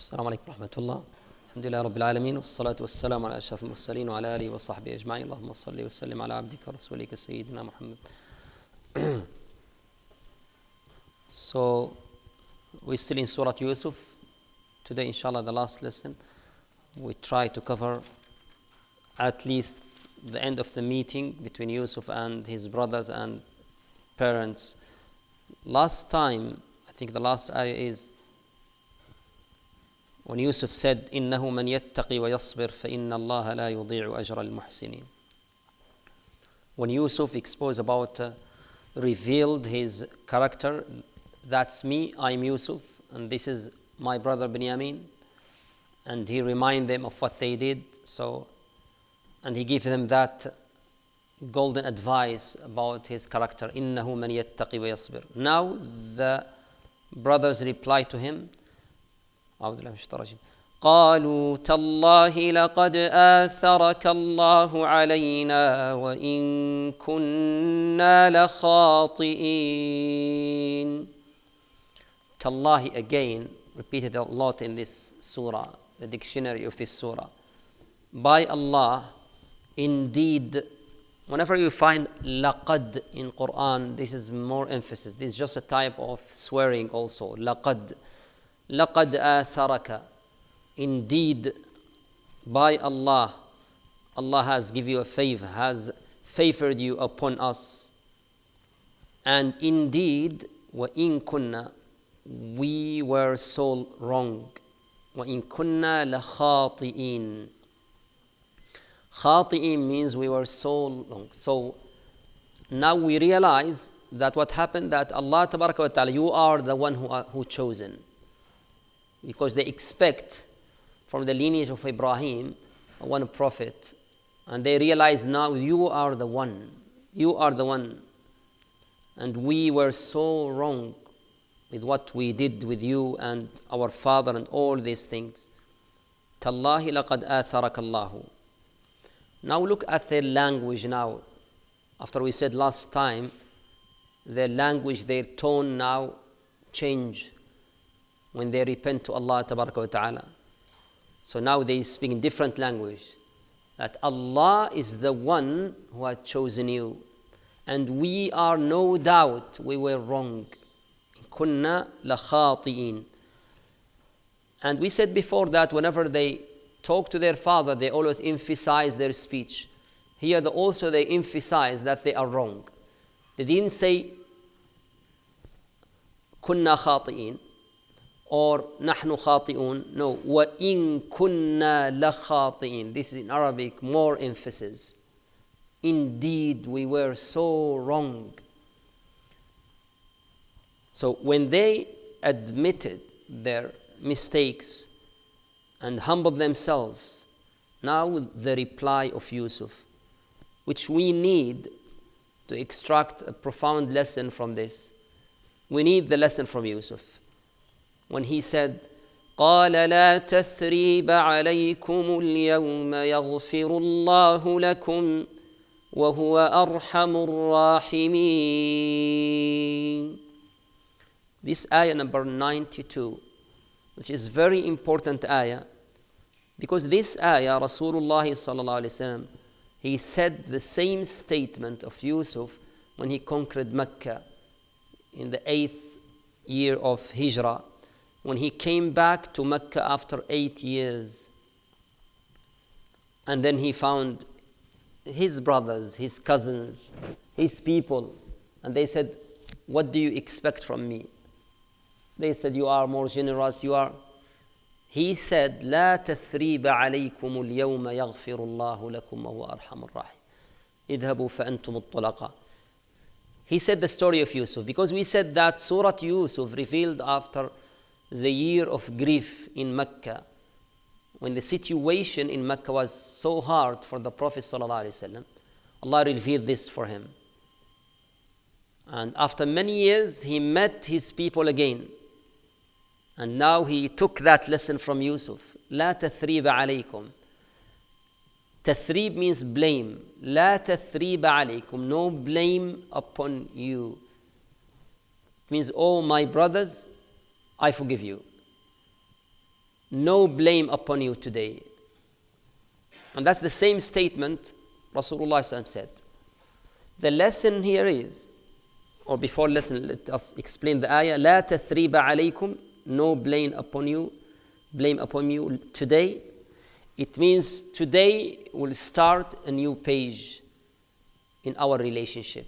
السلام عليكم ورحمة الله. الحمد لله رب العالمين والصلاة والسلام على أشرف المرسلين وعلى آله وصحبه أجمعين. اللهم صل وسلم على عبدك ورسولك سيدنا Muhammad. So we're still in Surah Yusuf. Today, inshallah, the last lesson. We try to cover at least the end of the meeting between Yusuf and his brothers and parents. Last time, I think the last ayah is when Yusuf said, إِنَّهُ مَنْ يَتَّقِي وَيَصْبِرْ فَإِنَّ اللَّهَ لَا يُضِيعُ أَجْرَ الْمُحْسِنِينَ. When Yusuf exposed revealed his character, that's me, I'm Yusuf, and this is my brother Binyamin, and he reminded them of what they did, and he gave them that golden advice about his character, إِنَّهُ مَنْ يَتَّقِي وَيَصْبِرْ. Now the brothers reply to him, قالوا تالله لقد آثرك الله علينا وإن كنا لخاطئين. Tallahi again repeated a lot in this surah, the dictionary of this surah. By Allah, indeed. Whenever you find laqad in Quran, this is more emphasis. This is just a type of swearing also. Laqad atharaka. Indeed, by Allah, Allah has given you a favor, has favored you upon us. And indeed, wa in kunna, we were so wrong. Wa in kunna la khati'in. Khati'in means we were so wrong. So now we realize that what happened, that Allah tabaraka wa ta'ala, you are the one who chosen. Because they expect from the lineage of Ibrahim, one prophet, and they realize now you are the one, and we were so wrong with what we did with you and our father and all these things. Tallahi laqad atharaka Allahu. Now look at their language now. After we said last time, their language, their tone now change when they repent to Allah tabaraka wa ta'ala. So now they speak in different language, that Allah is the one who had chosen you, and we are no doubt we were wrong. Kunna la khati'in. And we said before that whenever they talk to their father, they always emphasize their speech. Here also they emphasize that they are wrong. They didn't say kunna khati'in or nahnu khati'un. No, wa in kunna la khati'in. This is in Arabic, more emphasis. Indeed, we were so wrong. So when they admitted their mistakes and humbled themselves, now the reply of Yusuf, which we need to extract a profound lesson from this. We need the lesson from Yusuf. When he said, قال لا تثريب عليكم اليوم يغفر الله لكم وهو أرحم الراحمين. This ayah number 92, which is very important ayah, because this ayah, Rasulullah sallallahu alaihi wasallam, he said the same statement of Yusuf when he conquered Mecca in the 8th year of Hijrah, when he came back to Mecca after 8 years. And then he found his brothers, his cousins, his people, and they said, what do you expect from me? They said, you are more generous, you are. He said, لا تثريب عليكم اليوم يغفر الله لكم وهو أرحم الراحمين اذهبوا فأنتم الطلقاء. He said the story of Yusuf, because we said that Surah Yusuf revealed after the year of grief in Mecca, when the situation in Mecca was so hard for the Prophet ﷺ. Allah revealed this for him. And after many years, he met his people again. And now he took that lesson from Yusuf. لا تثريب عليكم. Tathrib means blame. لا تثريب عليكم. No blame upon you. It means, oh my brothers, I forgive you. no blame upon you today. And that's the same statement Rasulullah said. The lesson here is, or before lesson, let us explain the ayah. لا تثريب عليكم, no blame upon you today. It means today we'll start a new page in our relationship.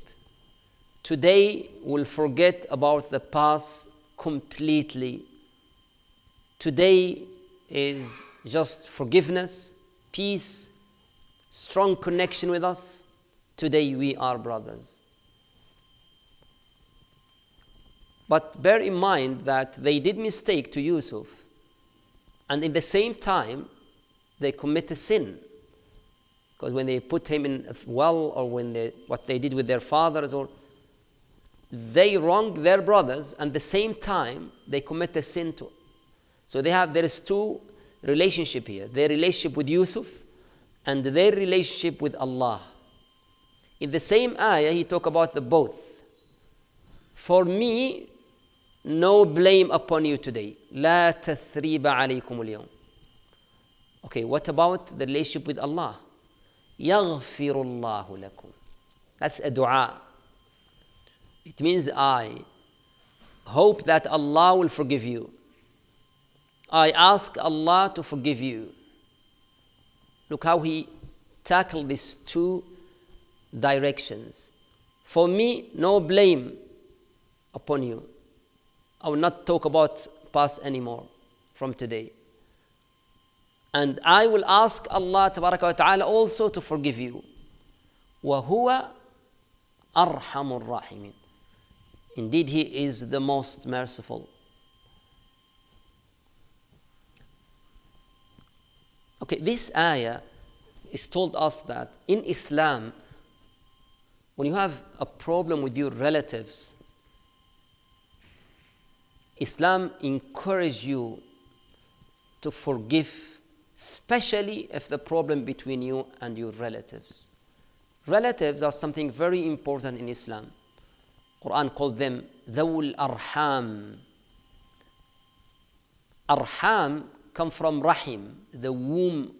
Today we'll forget about the past completely. Today is just forgiveness, peace, strong connection with us. Today we are brothers. But bear in mind that they did mistake to Yusuf, and in the same time they commit a sin. Because when they put him in a well, or what they did with their fathers, or they wronged their brothers, and at the same time they commit a sin too. So there is two relationship here. Their relationship with Yusuf and their relationship with Allah. In the same ayah, he talked about the both. For me, no blame upon you today. لا تثريب عليكم اليوم. Okay, what about the relationship with Allah? يغفر الله لكم. That's a dua. It means I hope that Allah will forgive you. I ask Allah to forgive you. Look how he tackled these two directions. For me, no blame upon you. I will not talk about past anymore from today. And I will ask Allah Tabaraka wa Ta'ala also to forgive you. وَهُوَ أَرْحَمُ الرَّاحِمِينَ. Indeed, He is the most merciful. Okay, this ayah is told us that in Islam, when you have a problem with your relatives, Islam encourages you to forgive, especially if the problem between you and your relatives. Relatives are something very important in Islam. Quran called them ذَوُ الْأَرْحَامِ. Arham come from rahim, the womb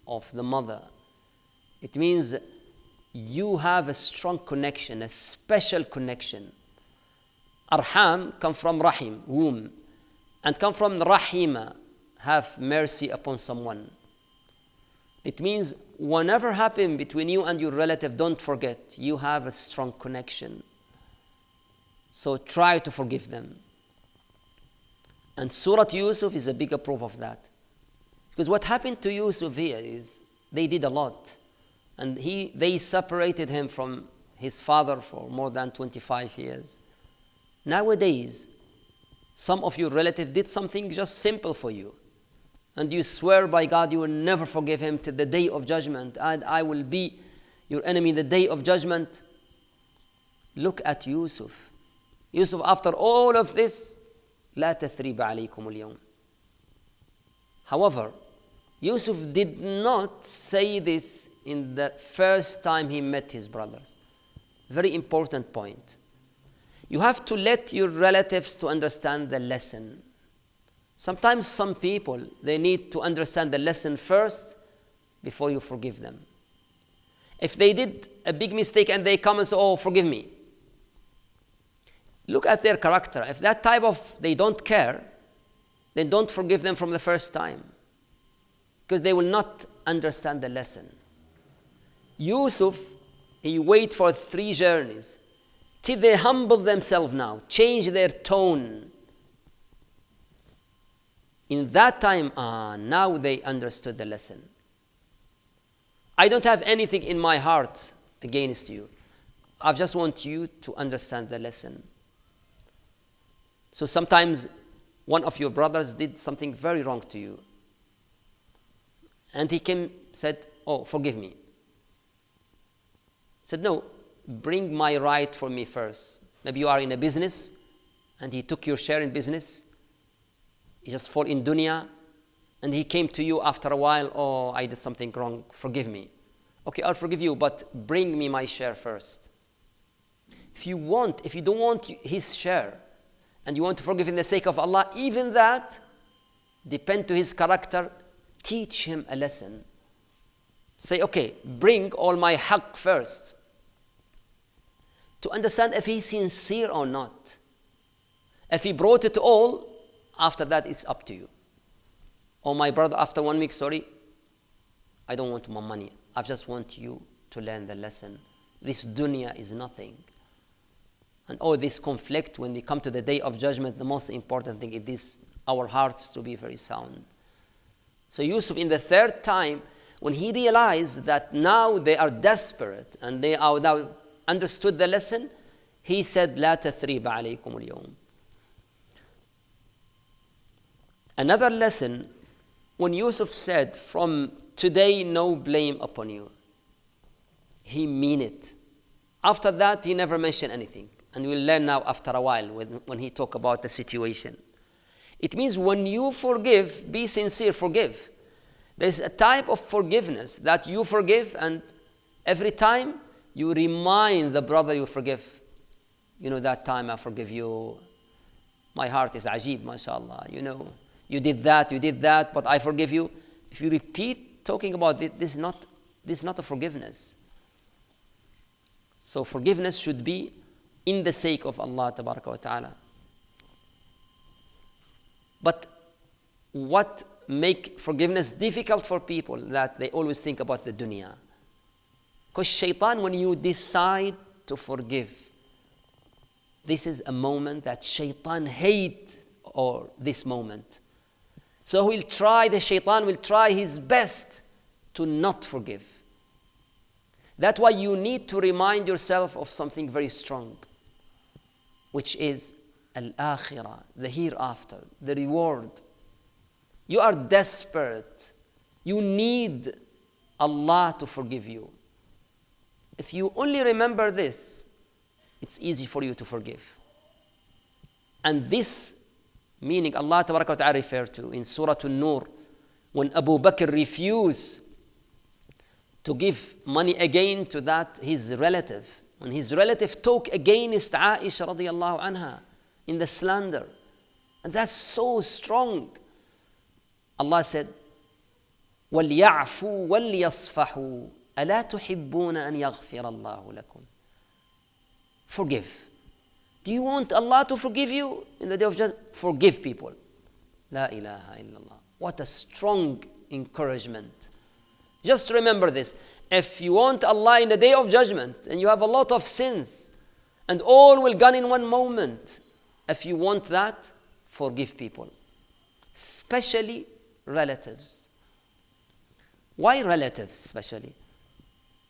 of the mother. It means you have a strong connection, a special connection. Arham come from rahim, womb, and come from rahima, have mercy upon someone. It means whatever happened between you and your relative, don't forget, you have a strong connection. So try to forgive them. And Surah Yusuf is a bigger proof of that. Because what happened to Yusuf here is they did a lot. And they separated him from his father for more than 25 years. Nowadays, some of your relatives did something just simple for you. And you swear by God you will never forgive him to the day of judgment. And I will be your enemy the day of judgment. Look at Yusuf. Yusuf, after all of this, لا تثريب عليكم اليوم. However, Yusuf did not say this in the first time he met his brothers. Very important point. You have to let your relatives to understand the lesson. Sometimes some people, they need to understand the lesson first before you forgive them. If they did a big mistake and they come and say, oh, forgive me. Look at their character. If that type of, they don't care, then don't forgive them from the first time. Because they will not understand the lesson. Yusuf, he waited for 3 journeys till they humble themselves now, change their tone. In that time, now they understood the lesson. I don't have anything in my heart against you. I just want you to understand the lesson. So sometimes one of your brothers did something very wrong to you. And he came, said, oh, forgive me. Said, no, bring my right for me first. Maybe you are in a business and he took your share in business. He just fall in dunya and he came to you after a while, oh, I did something wrong, forgive me. Okay, I'll forgive you, but bring me my share first. If you don't want his share and you want to forgive in the sake of Allah, even that, depend to his character, teach him a lesson. Say, okay, bring all my haqq first, to understand if he's sincere or not. If he brought it all, after that it's up to you. Oh, my brother, after 1 week, sorry, I don't want my money. I just want you to learn the lesson. This dunya is nothing. And all this conflict, when we come to the day of judgment, the most important thing is this, our hearts to be very sound. So Yusuf, in the third time, when he realized that now they are desperate and they are now understood the lesson, he said, لا تثريب عليكم اليوم. Another lesson, when Yusuf said, from today no blame upon you, he mean it. After that, he never mentioned anything. And we'll learn now after a while when he talk about the situation. It means when you forgive, be sincere, forgive. There's a type of forgiveness that you forgive, and every time you remind the brother you forgive. You know, that time I forgive you. My heart is ajib, mashallah. You know, you did that, but I forgive you. If you repeat talking about it, this is not a forgiveness. So forgiveness should be in the sake of Allah tabaraka wa ta'ala. But what make forgiveness difficult for people, that they always think about the dunya. Because shaitan, when you decide to forgive, this is a moment that shaitan hate, or this moment. So the shaitan will try his best to not forgive. That's why you need to remind yourself of something very strong, which is al-akhirah, the hereafter, the reward. You are desperate. You need Allah to forgive you. If you only remember this, it's easy for you to forgive. And this meaning Allah Tabaraka wa Ta'ala referred to in Surah An-Nur, when Abu Bakr refused to give money again to that his relative. When his relative talked against Aisha radiallahu anha in the slander. And that's so strong. Allah said, وَلْيَعْفُوا وَلْيَصْفَحُوا أَلَا تُحِبُّونَ أَنْ يَغْفِرَ اللَّهُ لَكُمْ. Forgive. Do you want Allah to forgive you in the day of judgment? Forgive people. La ilaha illallah. What a strong encouragement. Just remember this. If you want Allah in the day of judgment and you have a lot of sins and all will gone in one moment, if you want that, forgive people. Especially relatives. Why relatives especially?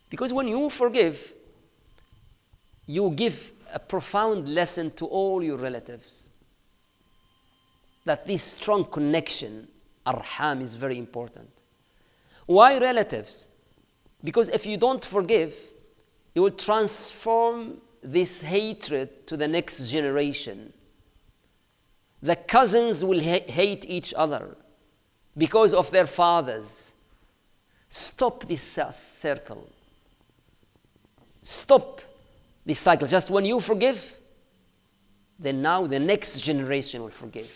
Because when you forgive, you give a profound lesson to all your relatives. That this strong connection, arham, is very important. Why relatives? Because if you don't forgive, you will transform this hatred to the next generation. The cousins will hate each other because of their fathers. Stop this circle. Stop this cycle. Just when you forgive, then now the next generation will forgive.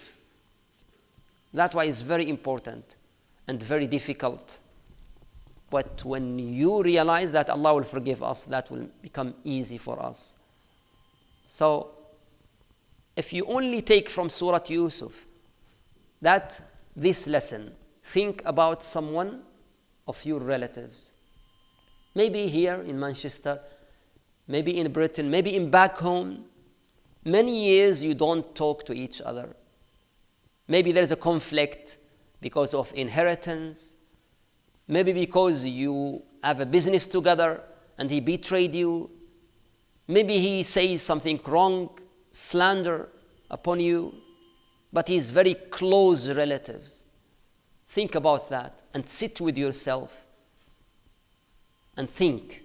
That's why it's very important and very difficult. But when you realize that Allah will forgive us, that will become easy for us. So, if you only take from Surah Yusuf that this lesson, think about someone of your relatives. Maybe here in Manchester, maybe in Britain, maybe in back home. Many years you don't talk to each other. Maybe there's a conflict because of inheritance. Maybe because you have a business together and he betrayed you. Maybe he says something wrong, slander upon you, but he's very close relatives. Think about that and sit with yourself and think,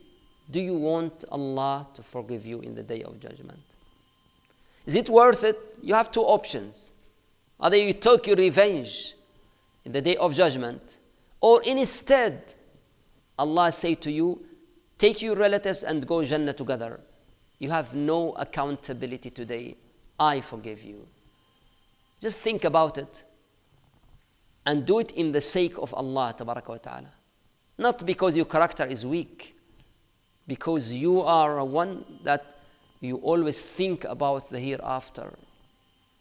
do you want Allah to forgive you in the day of judgment? Is it worth it? You have two options. Either you take your revenge in the day of judgment, or instead, Allah say to you, take your relatives and go Jannah together. You have no accountability today. I forgive you. Just think about it. and do it in the sake of Allah tabaraka wa ta'ala. Not because your character is weak, because you are one that you always think about the hereafter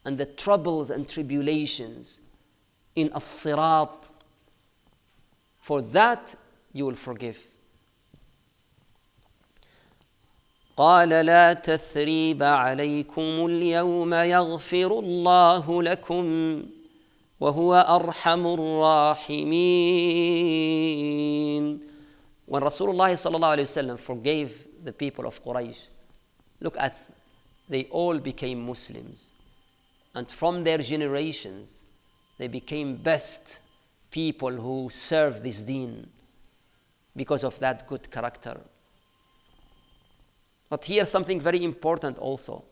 and the troubles and tribulations in as-sirat. For that you will forgive. قال لا تثريب عليكم اليوم يغفر الله لكم وهو أرحم الراحمين. When Rasulullah sallallahu alayhi wasallam forgave the people of Quraysh, look at, they all became Muslims, and from their generations they became best people who serve this deen because of that good character. But here something very important also.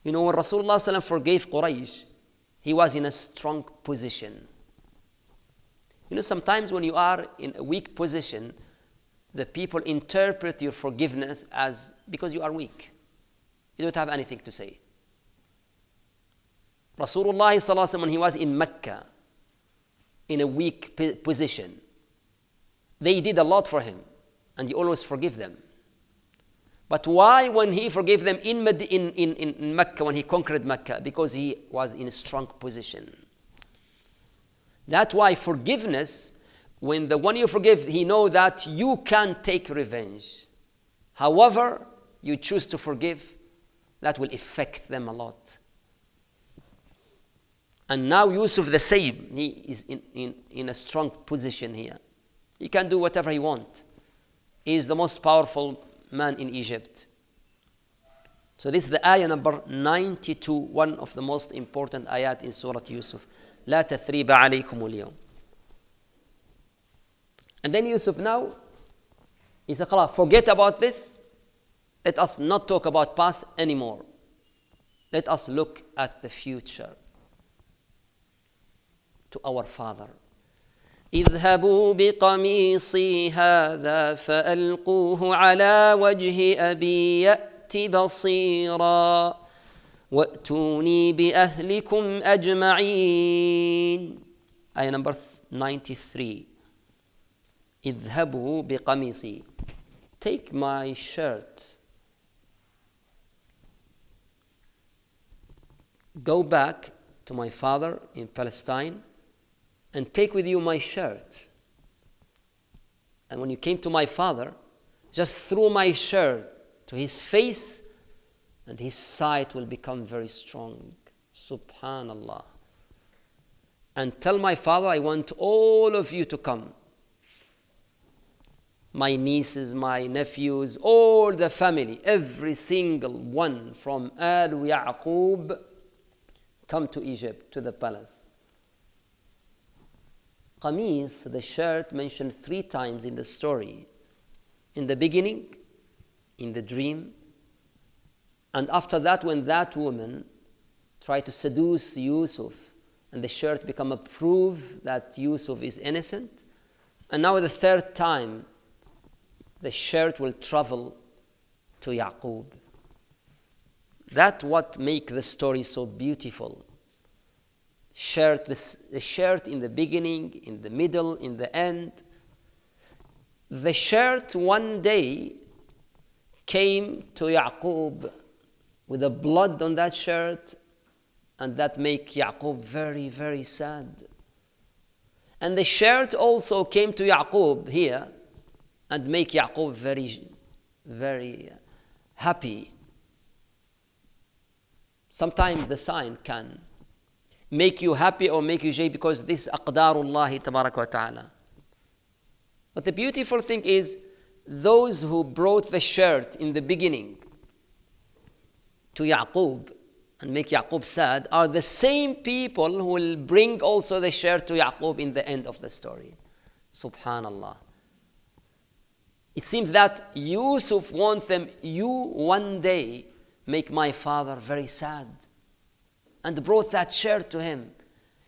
You know, when Rasulullah sallallahu alayhi wasallam forgave Quraysh, he was in a strong position. You know, sometimes when you are in a weak position, the people interpret your forgiveness as because you are weak. You don't have anything to say. Rasulullah sallallahu alaihi wasallam, when he was in Mecca, in a weak position, they did a lot for him, and he always forgive them. But why when he forgave them in Mecca, when he conquered Mecca? Because he was in a strong position. That's why forgiveness, when the one you forgive, he know that you can take revenge. However, you choose to forgive, that will affect them a lot. And now Yusuf the same, he is in a strong position here. He can do whatever he wants. He is the most powerful man in Egypt. So this is the ayah number 92, one of the most important ayat in Surah Yusuf. لا تثريب عليكم اليوم. And then Yusuf now, he said, forget about this. Let us not talk about past anymore. Let us look at the future. To our father. اذهبوا بقميصي هذا فألقوه على وجه أبي يأت بصيرا وأتوني بأهلكم أجمعين. Ayah number 93. اذهبوا بقميصي. Take my shirt. Go back to my father in Palestine and take with you my shirt. And when you came to my father, just throw my shirt to his face and his sight will become very strong. Subhanallah. And tell my father, I want all of you to come. My nieces, my nephews, all the family, every single one from Al Yaqub, come to Egypt, to the palace. Qamis, the shirt, mentioned 3 times in the story. In the beginning, in the dream, and after that when that woman tried to seduce Yusuf, and the shirt become a proof that Yusuf is innocent. And now the 3rd time, the shirt will travel to Yaqub. That's what makes the story so beautiful. The shirt in the beginning, in the middle, in the end. The shirt one day came to Yaqub with the blood on that shirt, and that make Yaqub very, very sad. And the shirt also came to Yaqub here and make Yaqub very, very happy. Sometimes the sign can make you happy or make you jay, because this is aqdarullahi tabaraka wa ta'ala. But the beautiful thing is, those who brought the shirt in the beginning to Yaqub and make Yaqub sad are the same people who will bring also the shirt to Yaqub in the end of the story. Subhanallah. It seems that Yusuf wants them, you one day make my father very sad, and brought that shirt to him.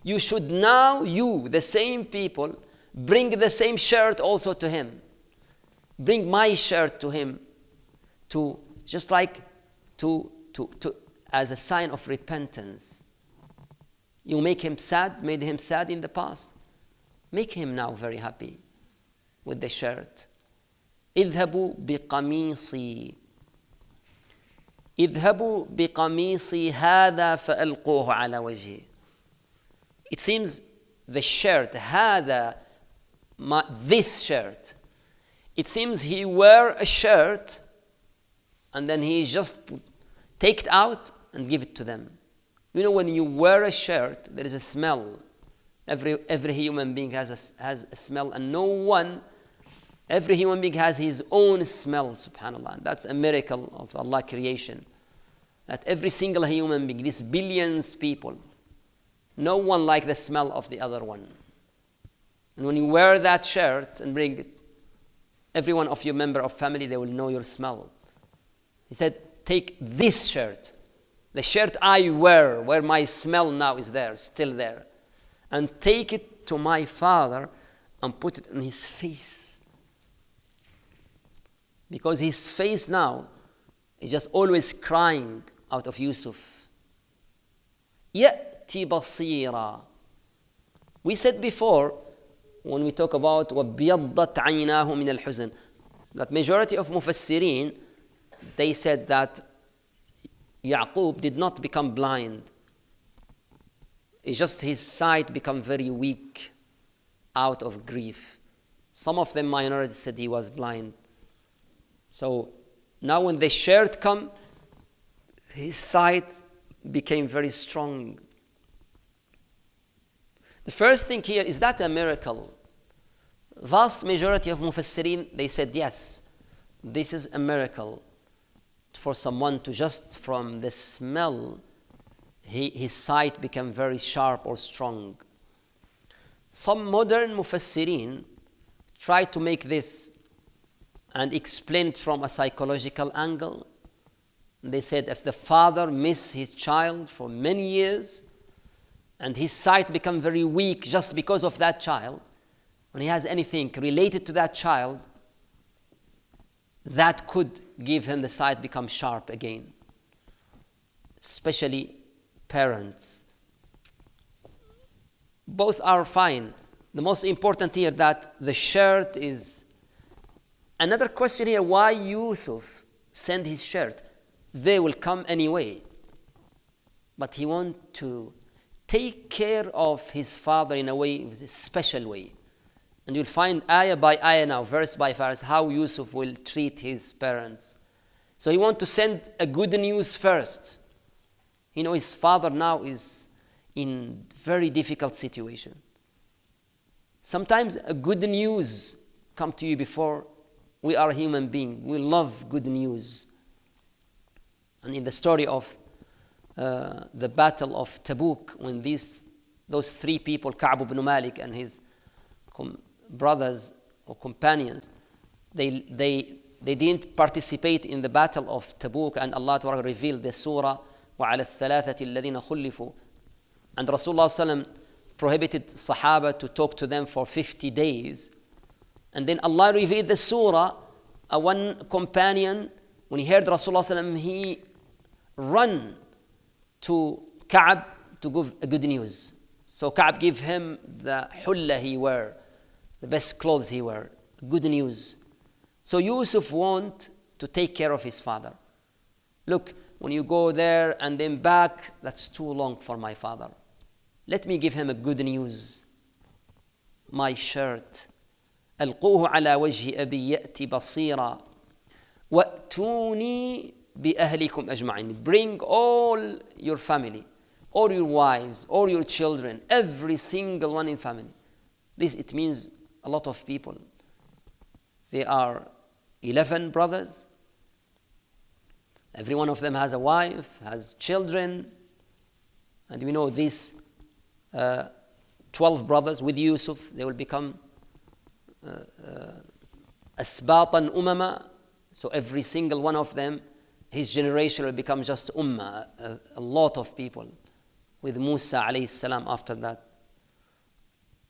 You should now, you, the same people, bring the same shirt also to him. Bring my shirt to him, to just like to as a sign of repentance. You make him sad, made him sad in the past. Make him now very happy with the shirt. اذهبوا بقميصي اذهبوا بقميصي هذا فألقوه على وجهي. It seems the shirt, هذا, this shirt, it seems he wear a shirt and then he just take it out and give it to them. You know, when you wear a shirt, there is a smell. Every human being has a smell, and every human being has his own smell, subhanAllah. That's a miracle of Allah's creation. That every single human being, these billions of people, no one like the smell of the other one. And when you wear that shirt and bring it, every one of your member of family, they will know your smell. He said, take this shirt, the shirt I wear, where my smell now is there, still there, and take it to my father and put it on his face. Because his face now is just always crying out of Yusuf. يَأْتِ بَصِيرًا. We said before, when we talk about وَبْيَضَّتْ عَيْنَاهُ مِنَ الْحُزْنِ, that majority of Mufassirin, they said that Yaqub did not become blind. It's just his sight become very weak out of grief. Some of them minority said he was blind. So now when the shirt come, his sight became very strong. The first thing here, is that a miracle? Vast majority of Mufassirin, they said yes, this is a miracle for someone to just from the smell, his sight became very sharp or strong. Some modern Mufassirin try to make this and explain it from a psychological angle. They said if the father missed his child for many years and his sight become very weak just because of that child, when he has anything related to that child, that could give him the sight become sharp again. Especially parents. Both are fine. The most important here that the shirt is. Another question here, why Yusuf send his shirt? They will come anyway. But he want to take care of his father in a way, a special way. And you'll find ayah by ayah now, verse by verse, how Yusuf will treat his parents. So he want to send a good news first. You know, his father now is in very difficult situation. Sometimes a good news come to you before. We are a human being. We love good news. And in the story of the battle of Tabuk, when those three people, Ka'b ibn Malik and his brothers or companions, they didn't participate in the battle of Tabuk, and Allah revealed the surah وَعَلَى الثَّلَاثَةِ الَّذِينَ خُلِّفُوا, and Rasulullah sallam prohibited Sahaba to talk to them for 50 days. And then Allah revealed the surah. One companion, when he heard Rasulullah sallam, he ran to Ka'b to give a good news. So Ka'b gave him the hulla he wear, the best clothes he wear, good news. So Yusuf want to take care of his father. Look, when you go there and then back, that's too long for my father. Let me give him a good news. My shirt. ألقوه على وجه أبي يأتي بصيرا وأتوني بأهلكم أجمعين. Bring all your family, all your wives, all your children, every single one in family. This, it means a lot of people. There are 11 brothers. Every one of them has a wife, has children. And we know these 12 brothers with Yusuf, they will become asbatan umama. So every single one of them, his generation will become just ummah, a lot of people, with Musa alayhi salam after that.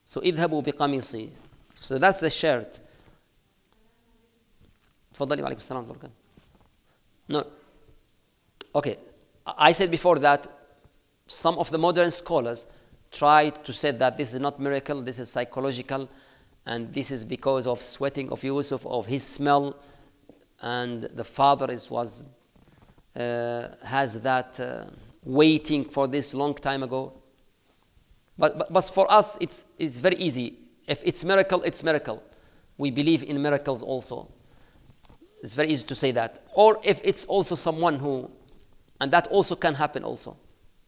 So اذهبوا بقميصي. So that's the shirt. تفضلي وعليكم السلام ورحمة الله. No. Okay. I said before that some of the modern scholars tried to say that this is not miracle, this is psychological, and this is because of sweating of Yusuf, of his smell, and the father has that waiting for this long time ago. But for us, it's very easy. If it's miracle, it's miracle. We believe in miracles also. It's very easy to say that. Or if it's also someone who, and that also can happen also.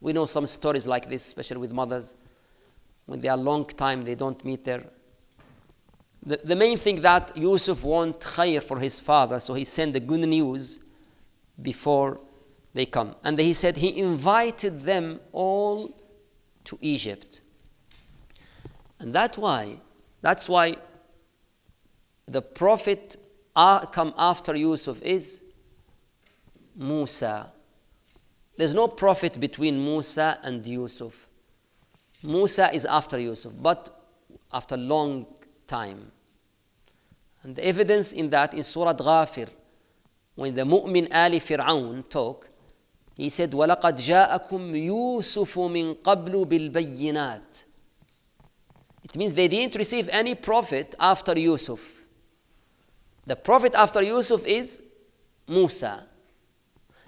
We know some stories like this, especially with mothers. When they are long time, they don't meet their... The main thing that Yusuf want khair for his father, so he sent the good news before they come. And he said he invited them all to Egypt. And that's why the prophet come after Yusuf is Musa. There's no prophet between Musa and Yusuf. Musa is after Yusuf, but after a long time. And the evidence in that in Surah Ghafir, when the mu'min Ali Fir'aun talk, he said, وَلَقَدْ جَاءَكُمْ يُوسُفُ مِنْ قَبْلُ بِالْبَيِّنَاتِ. It means they didn't receive any prophet after Yusuf. The prophet after Yusuf is Musa.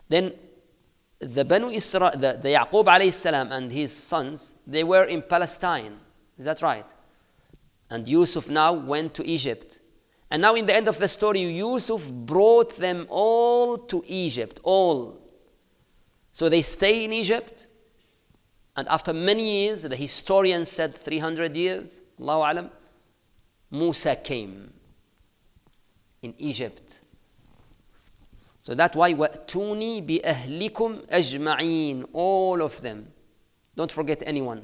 Then the Banu Israel, the Yaqub alayhi salam and his sons, they were in Palestine. Is that right? And Yusuf now went to Egypt. And now in the end of the story, Yusuf brought them all to Egypt, all. So they stay in Egypt. And after many years, the historian said 300 years, Allahu alam, Musa came in Egypt. So that's why وَأْتُونِي بِأَهْلِكُمْ أَجْمَعِينَ, all of them. Don't forget anyone.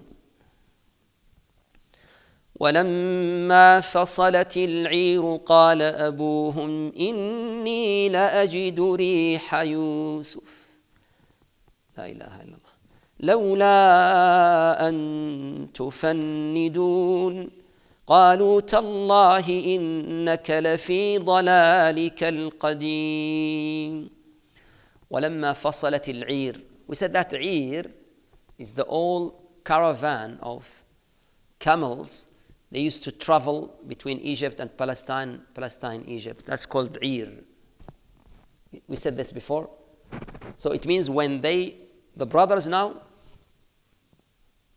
وَلَمَّا فَصَلَتِ الْعِيرُ قَالَ أَبُوهُمْ إِنِّي لَأَجِدُ رِيحَ يُوسُفَ لا إله إلا الله لولا أن تفندون قالوا تالله إنك لفي ضلالك القديم. ولما فصلت العير. We said that عير is the old caravan of camels. They used to travel between Egypt and Palestine, Egypt. That's called عير. We said this before. So it means when the brothers now,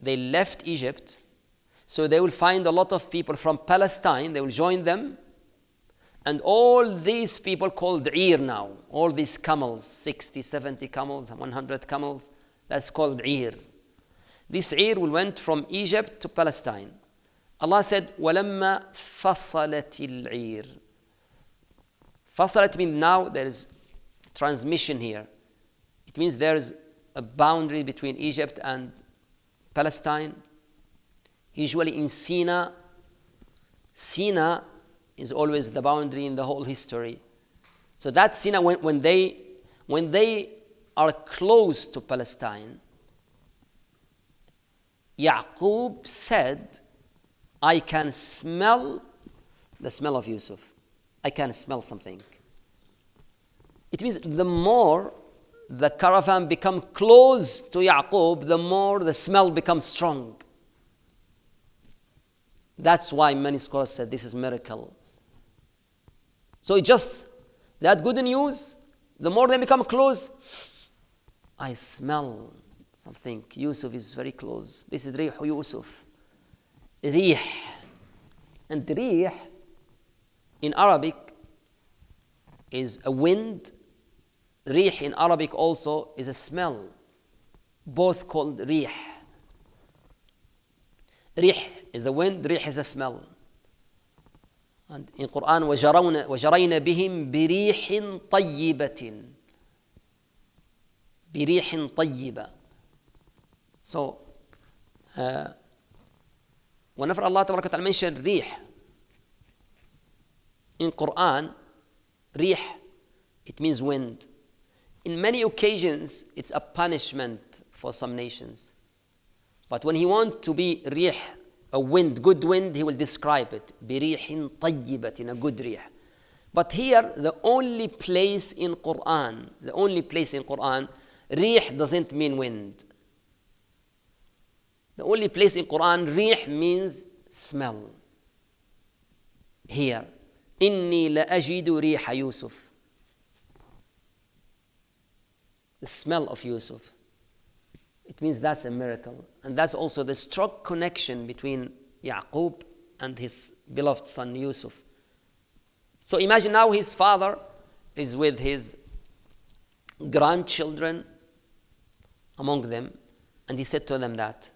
they left Egypt, so they will find a lot of people from Palestine, they will join them, and all these people called Ir now, all these camels, 60, 70 camels, 100 camels, that's called Ir. This Ir will went from Egypt to Palestine. Allah said, وَلَمَّا فَصَلَتِ الْعِيرُ. Fasalat means now there is transmission here. It means there is a boundary between Egypt and Palestine. Usually in Sinai is always the boundary in the whole history. So that Sinai, when they are close to Palestine, Yaqub said, I can smell the smell of Yusuf. I can smell something. It means the more the caravan become close to Yaqub, the more the smell becomes strong. That's why many scholars said this is miracle. So it just, that good news, the more they become close, I smell something. Yusuf is very close. This is Rih Yusuf. Rih. And Rih in Arabic is a wind. Rih in Arabic also is a smell. Both called Rih. Rih is a wind, Rih is a smell. And in Quran, وَجَرَيْنَ بِهِمْ بِرِيحٍ طَيِّبَةٍ. بِرِيحٍ طَيِّبَةٍ. So, whenever Allah Tabaraka wa Ta'ala mentioned Rih in Quran, Rih, it means wind. In many occasions, it's a punishment for some nations. But when he wants to be Rih, a wind, good wind, he will describe it. بِرِيحٍ طَيِّبَةٍ, in a good Rih. But here, the only place in Quran, Rih doesn't mean wind. The only place in Quran, rih means smell. Here, إني لأجد ريح يوسف. The smell of Yusuf. It means that's a miracle. And that's also the strong connection between Yaqub and his beloved son Yusuf. So imagine now his father is with his grandchildren among them, and he said to them that.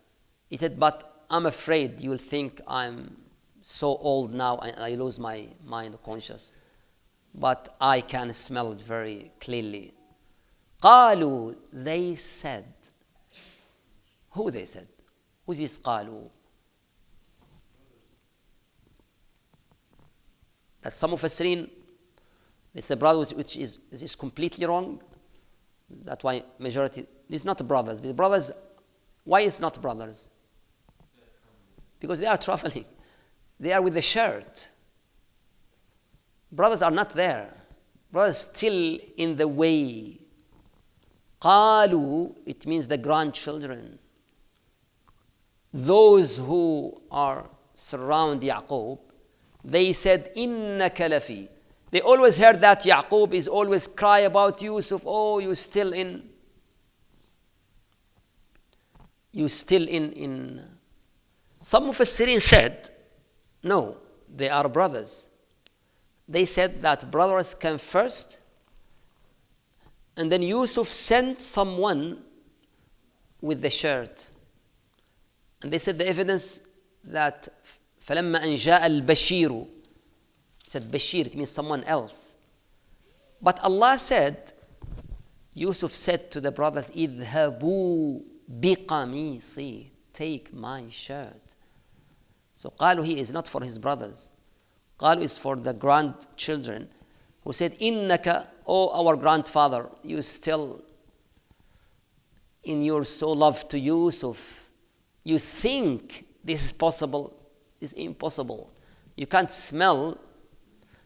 He said, but I'm afraid you'll think I'm so old now and I lose my mind or conscious. But I can smell it very clearly. قالوا, they said. Who they said? Who's this قالوا? That some of us seen, it's a brother which is completely wrong. That's why majority, it's not brothers. But brothers, why it's not brothers? Because they are traveling. They are with the shirt. Brothers are not there. Brothers still in the way. قالوا, it means the grandchildren. Those who are surround Yaqub, they said, إِنَّكَ لَفِي. They always heard that Yaqub is always cry about Yusuf. Oh, you still in. Some of Mufassirin said, no, they are brothers. They said that brothers came first, and then Yusuf sent someone with the shirt. And they said the evidence that فَلَمَّا أَنْ جَاءَ الْبَشِيرُ, said Bashir, it means someone else. But Allah said, Yusuf said to the brothers, اذهبوا بقميصي, take my shirt. So قالوا he is not for his brothers. قالوا is for the grandchildren who said, إنك, oh our grandfather, you still in your so love to Yusuf, you think this is possible. It's impossible. You can't smell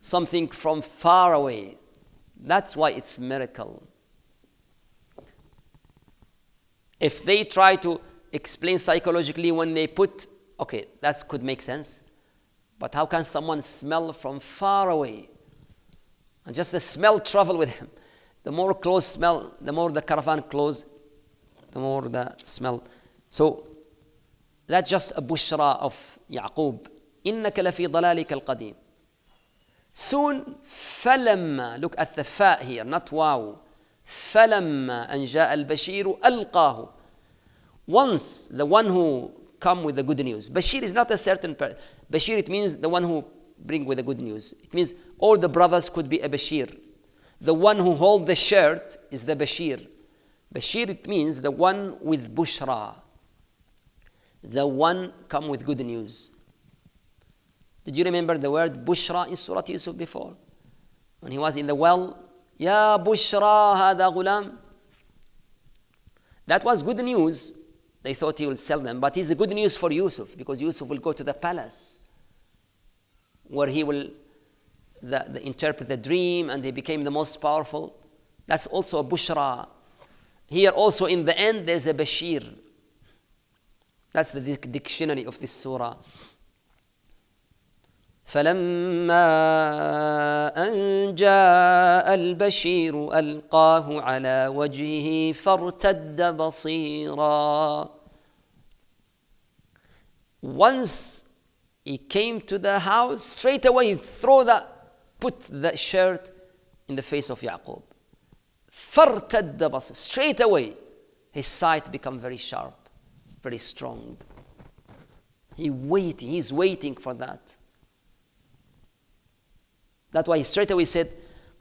something from far away. That's why it's miracle. If they try to explain psychologically when they put, okay, that could make sense. But how can someone smell from far away? And just the smell travel with him. The more close smell, the more the caravan close, the more the smell. So that's just a bushra of Yaqub. إِنَّكَ لَفِي ضَلَالِكَ الْقَدِيمِ. Soon, فَلَمَّا, look at the fa here, not wow. فَلَمَّا أَنْ جَاءَ الْبَشِيرُ أَلْقَاهُ. Once the one who come with the good news. Bashir is not a certain person. Bashir, it means the one who bring with the good news. It means all the brothers could be a Bashir. The one who hold the shirt is the Bashir. Bashir, it means the one with bushra. The one come with good news. Did you remember the word bushra in Surah Yusuf before? When he was in the well, Ya bushra hada ghulam. That was good news. They thought he will sell them, but it's a good news for Yusuf, because Yusuf will go to the palace where he will interpret the dream, and he became the most powerful. That's also a bushra. Here also in the end there's a bashir. That's the dictionary of this surah. فَلَمَّا أَنْ جَاءَ الْبَشِيرُ أَلْقَاهُ عَلَى وَجْهِهِ فَارْتَدَّ بَصِيرًا. Once he came to the house, straight away he put the shirt in the face of Yaqub. فَارْتَدَّ بَصِيرًا. Straight away his sight became very sharp, very strong. He's waiting for that. That's why he straight away said,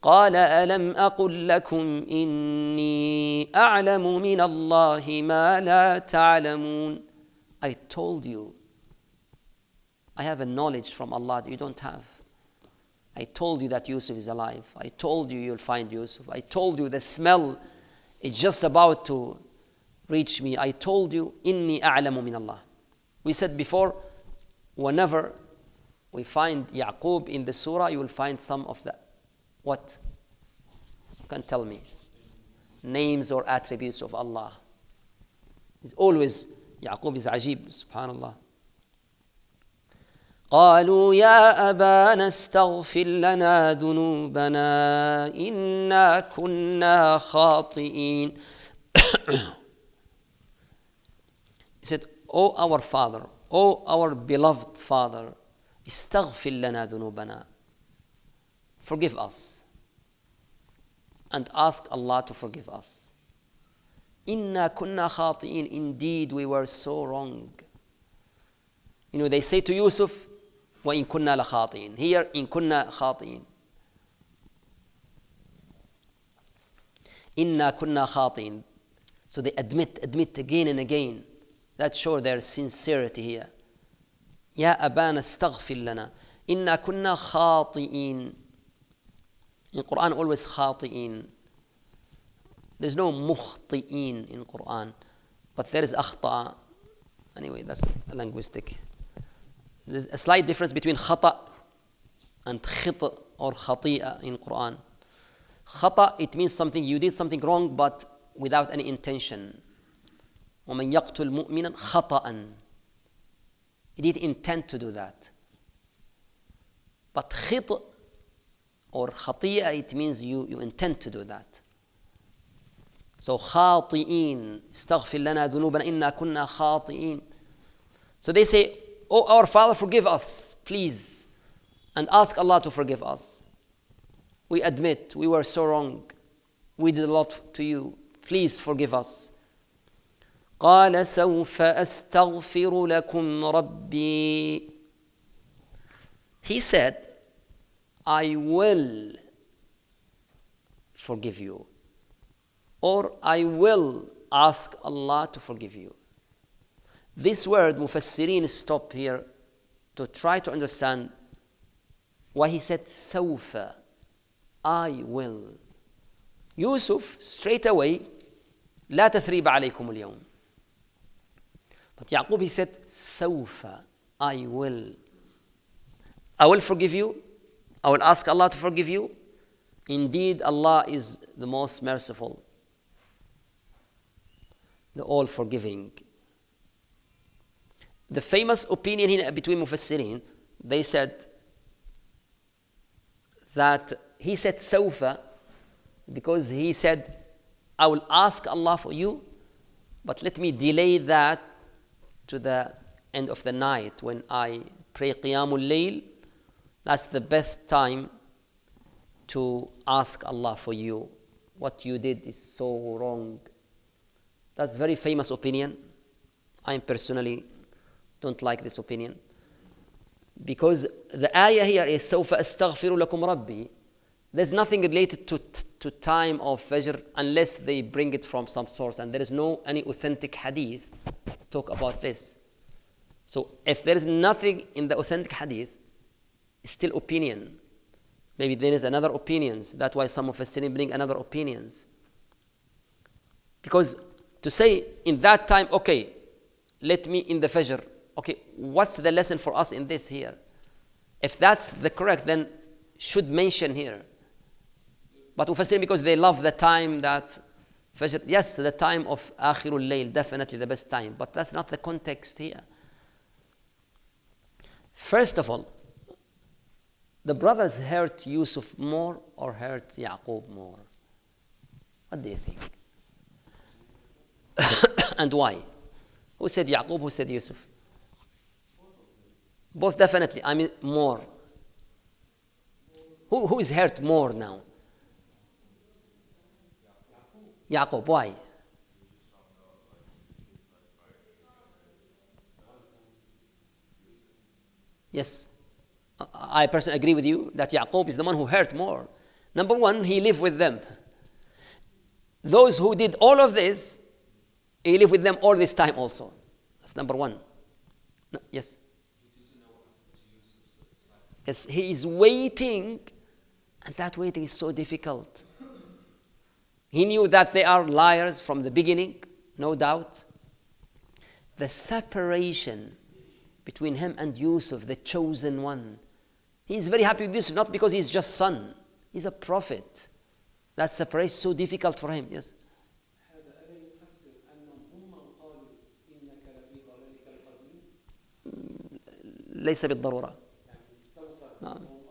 قَالَ أَلَمْ أَقُلْ لَكُمْ إِنِّي أَعْلَمُ مِنَ اللَّهِ مَا لَا تَعْلَمُونَ. I told you, I have a knowledge from Allah that you don't have. I told you that Yusuf is alive. I told you you'll find Yusuf. I told you the smell is just about to reach me. I told you, إِنِّي أَعْلَمُ مِنَ اللَّهِ. We said before, whenever we find Yaqub in the surah, you will find some of the, what? You can tell me. Names or attributes of Allah. It's always, Yaqub is ajib, subhanallah. قالوا يا أبانا استغفر لنا ذنوبنا إنا كنا خاطئين. He said, "O our father, O our beloved father, استغفر لنا ذنوبنا, forgive us and ask Allah to forgive us. إنا كنا خاطئين, indeed we were so wrong." You know, they say to Yusuf, وَإِن كُنَّا لَخَاطِئِينَ. Here, إِن كُنَّا خَاطِئِينَ. إِنَّا كُنَّا خَاطِئِينَ. So they admit again and again. That shows their sincerity here. يَا أَبَانَ اسْتَغْفِرْ لَنَا إِنَّا كُنَّا خَاطِئِينَ. In Quran, always خاطئين. There's no مخطئين in Quran. But there is أخطأ. Anyway, that's linguistic. There's a slight difference between خطأ and خط or خطيئة in Quran. خطأ, it means something, you did something wrong but without any intention. وَمَنْ يَقْتُلْ مُؤْمِنًا خَطَأً. He did intend to do that. But خط or خطيئة, it means you intend to do that. So خاطئين, استغفر لنا ذنوبنا إنا كنا خاطئين. So they say, "Oh our Father, forgive us, please, and ask Allah to forgive us. We admit we were so wrong. We did a lot to you. Please forgive us." قال سوف أستغفر لكم ربي. He said, "I will forgive you, or I will ask Allah to forgive you." This word, Mufassirin, stop here to try to understand why he said سوف, I will. Yusuf, straight away, لا تثريب عليكم اليوم. But Yaqub, he said سوف, I will. I will forgive you. I will ask Allah to forgive you. Indeed, Allah is the most merciful, the all-forgiving. The famous opinion here between Mufassirin, they said that he said سوف because he said, "I will ask Allah for you, but let me delay that to the end of the night when I pray Qiyamul Layl. That's the best time to ask Allah for you. What you did is so wrong." That's a very famous opinion. I personally don't like this opinion, because the ayah here is سوف أستغفر لكم ربي. There's nothing related to time of Fajr unless they bring it from some source, and there is no any authentic hadith talk about this. So if there is nothing in the authentic hadith, it's still opinion. Maybe there is another opinions. That's why some of us bring another opinions. Because to say in that time, okay, let me in the Fajr, okay, what's the lesson for us in this here? If that's the correct, then should mention here. But Mufassirin, because they love the time that Fajr, yes, the time of Akhirul Layl, definitely the best time, but that's not the context here. First of all, the brothers hurt Yusuf more or hurt Yaqub more? What do you think? And why? Who said Yaqub? Who said Yusuf? Both definitely. I mean more. Who is hurt more now? Yaqub. Why? Yes. I personally agree with you that Yaqub is the one who hurt more. Number one, he lived with them. Those who did all of this, he lived with them all this time also. That's number one. No, yes. Yes, he is waiting, and that waiting is so difficult. He knew that they are liars from the beginning, no doubt. The separation between him and Yusuf, the chosen one. He is very happy with Yusuf, not because he's just son. He's a prophet. That separation is so difficult for him. Yes. ليس بالضرورة.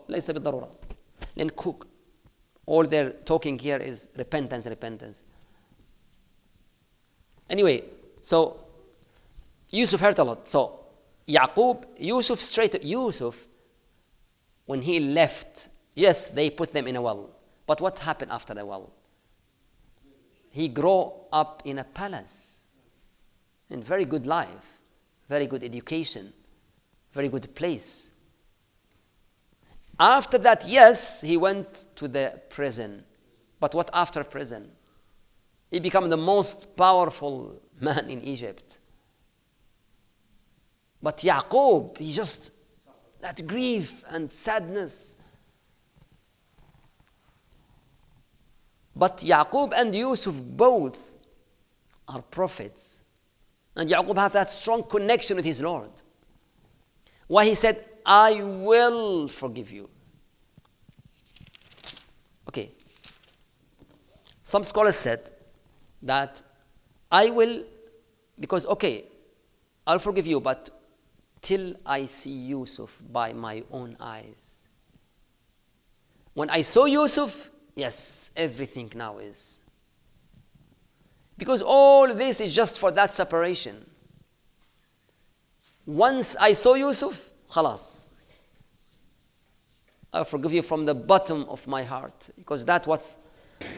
ليس بالضرورة. لأن all they're talking here is repentance. Anyway, so Yusuf heard a lot. So Yusuf, when he left, yes, they put them in a well. But what happened after the well? He grew up in a palace, in very good life, very good education, very good place. After that, yes, he went to the prison. But what after prison? He became the most powerful man in Egypt. But Yaqub, he just, that grief and sadness. But Yaqub and Yusuf both are prophets. And Yaqub had that strong connection with his Lord. Why he said, I will forgive you. Okay. Some scholars said that I will, because okay, I'll forgive you, but till I see Yusuf by my own eyes. When I saw Yusuf, yes, everything now is. Because all this is just for that separation. Once I saw Yusuf, khalas, I'll forgive you from the bottom of my heart, because that's what's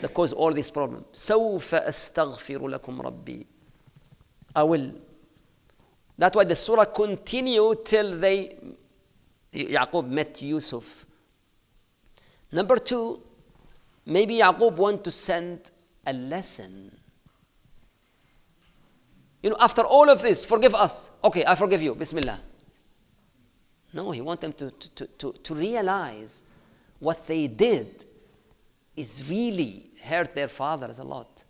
the cause of all this problem. سوف أستغفر لكم ربي. I will. That's why the surah continued till Yaqub met Yusuf. Number two, maybe Yaqub want to send a lesson. After all of this, forgive us. Okay, I forgive you. Bismillah. No, he wants them to realize what they did is really hurt their fathers a lot.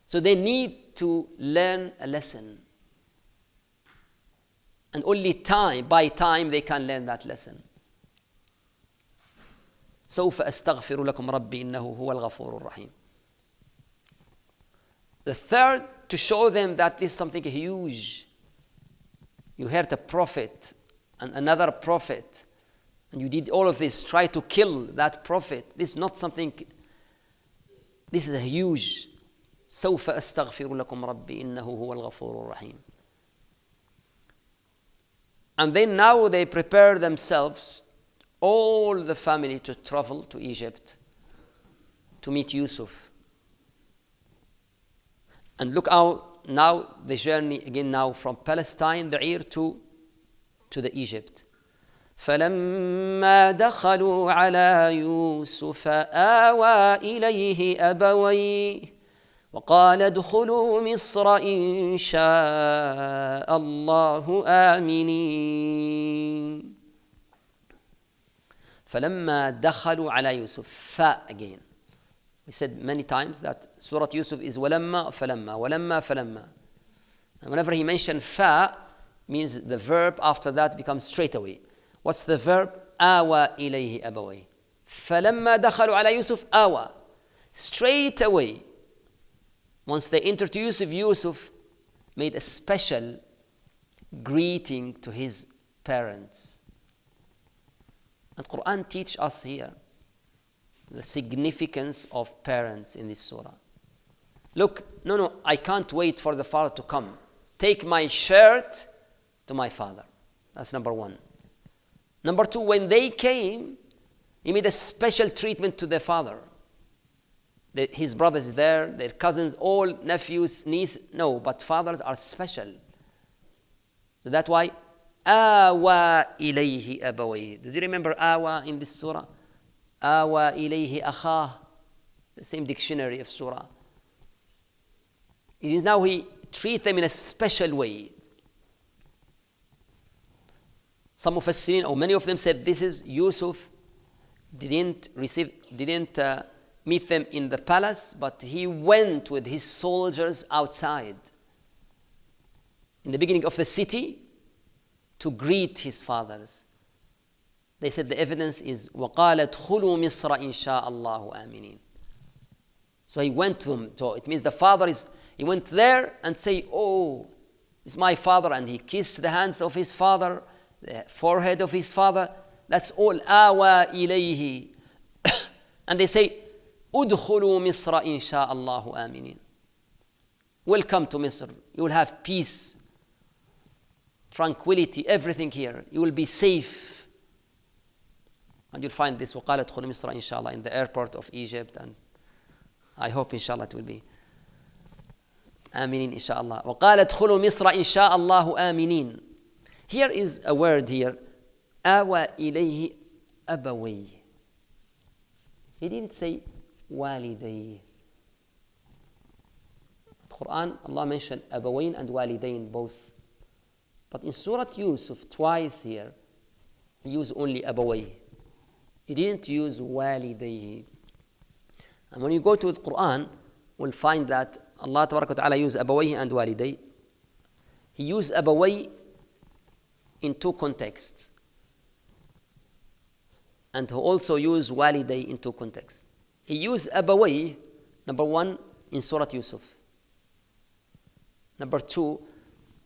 So they need to learn a lesson. And only by time they can learn that lesson. سوف أستغفر لكم ربي إنه هو الغفور الرحيم. The third, to show them that this is something huge. You heard a prophet and another prophet, and you did all of this, try to kill that prophet. This is not something, this is a huge. سوف أستغفر لكم ربي إنه هو الغفور الرحيم. And then now they prepare themselves, all the family, to travel to Egypt to meet Yusuf. And look out now the journey again now from Palestine, the Ear, to the Egypt. فلما دخلوا على يوسف آوى إليه أبويه وقال ادخلوا مصر إن شاء الله آمنين. فلما دخلوا على يوسف. Again. We said many times that Surah Yusuf is ولما فلما ولما فلما. And whenever he mentioned fa, means the verb after that becomes straight away. What's the verb? آوى إليه أبويه. فلما دخلوا على يوسف آوى. Straight away. Once they entered to Yusuf, Yusuf made a special greeting to his parents. And Quran teaches us here the significance of parents in this surah. Look, no, I can't wait for the father to come. Take my shirt to my father. That's number one. Number two, when they came, he made a special treatment to their father. His brothers there, their cousins, all nephews, nieces. No, but fathers are special. So that's why آوى إليه أبويه. Did you remember آوى in this surah? آوى إليه أخاه. The same dictionary of surah. It is now he treats them in a special way. Some mufassirin, or many of them, said this is Yusuf didn't meet them in the palace, but he went with his soldiers outside in the beginning of the city to greet his fathers. They said the evidence is وَقَالَ ادْخُلُوا مِصْرَ إِنْ شَاءَ اللَّهُ آمِنِينَ. So he went to them. So it means the father he went there and say, oh, it's my father, and he kissed the hands of his father the forehead of his father. That's all. Awa ilayhi. And they say, Udkhulu Misra insha'Allahu aminin. Welcome to Misr. You will have peace, tranquility, everything here. You will be safe. And you'll find this, وَقَالَ ادْخُلُوا مِصْرَ inshallah, in the airport of Egypt. And I hope inshallah it will be. Aminin inshallah. وَقَالَ ادْخُلُوا مِصْرَ insha'Allahu aminin. Here is a word here. Awa ilayhi abaway. He didn't say waliday. Quran, Allah mentioned abawain and walidain both. But in Surah Yusuf, twice here, he used only abaway. He didn't use walidayhi. And when you go to the Quran, we'll find that Allah Ta'ala used abawayhi and waliday. He used abaway in two contexts. And he also used waliday in two contexts. He used abaway, number one, in Surah Yusuf. Number two,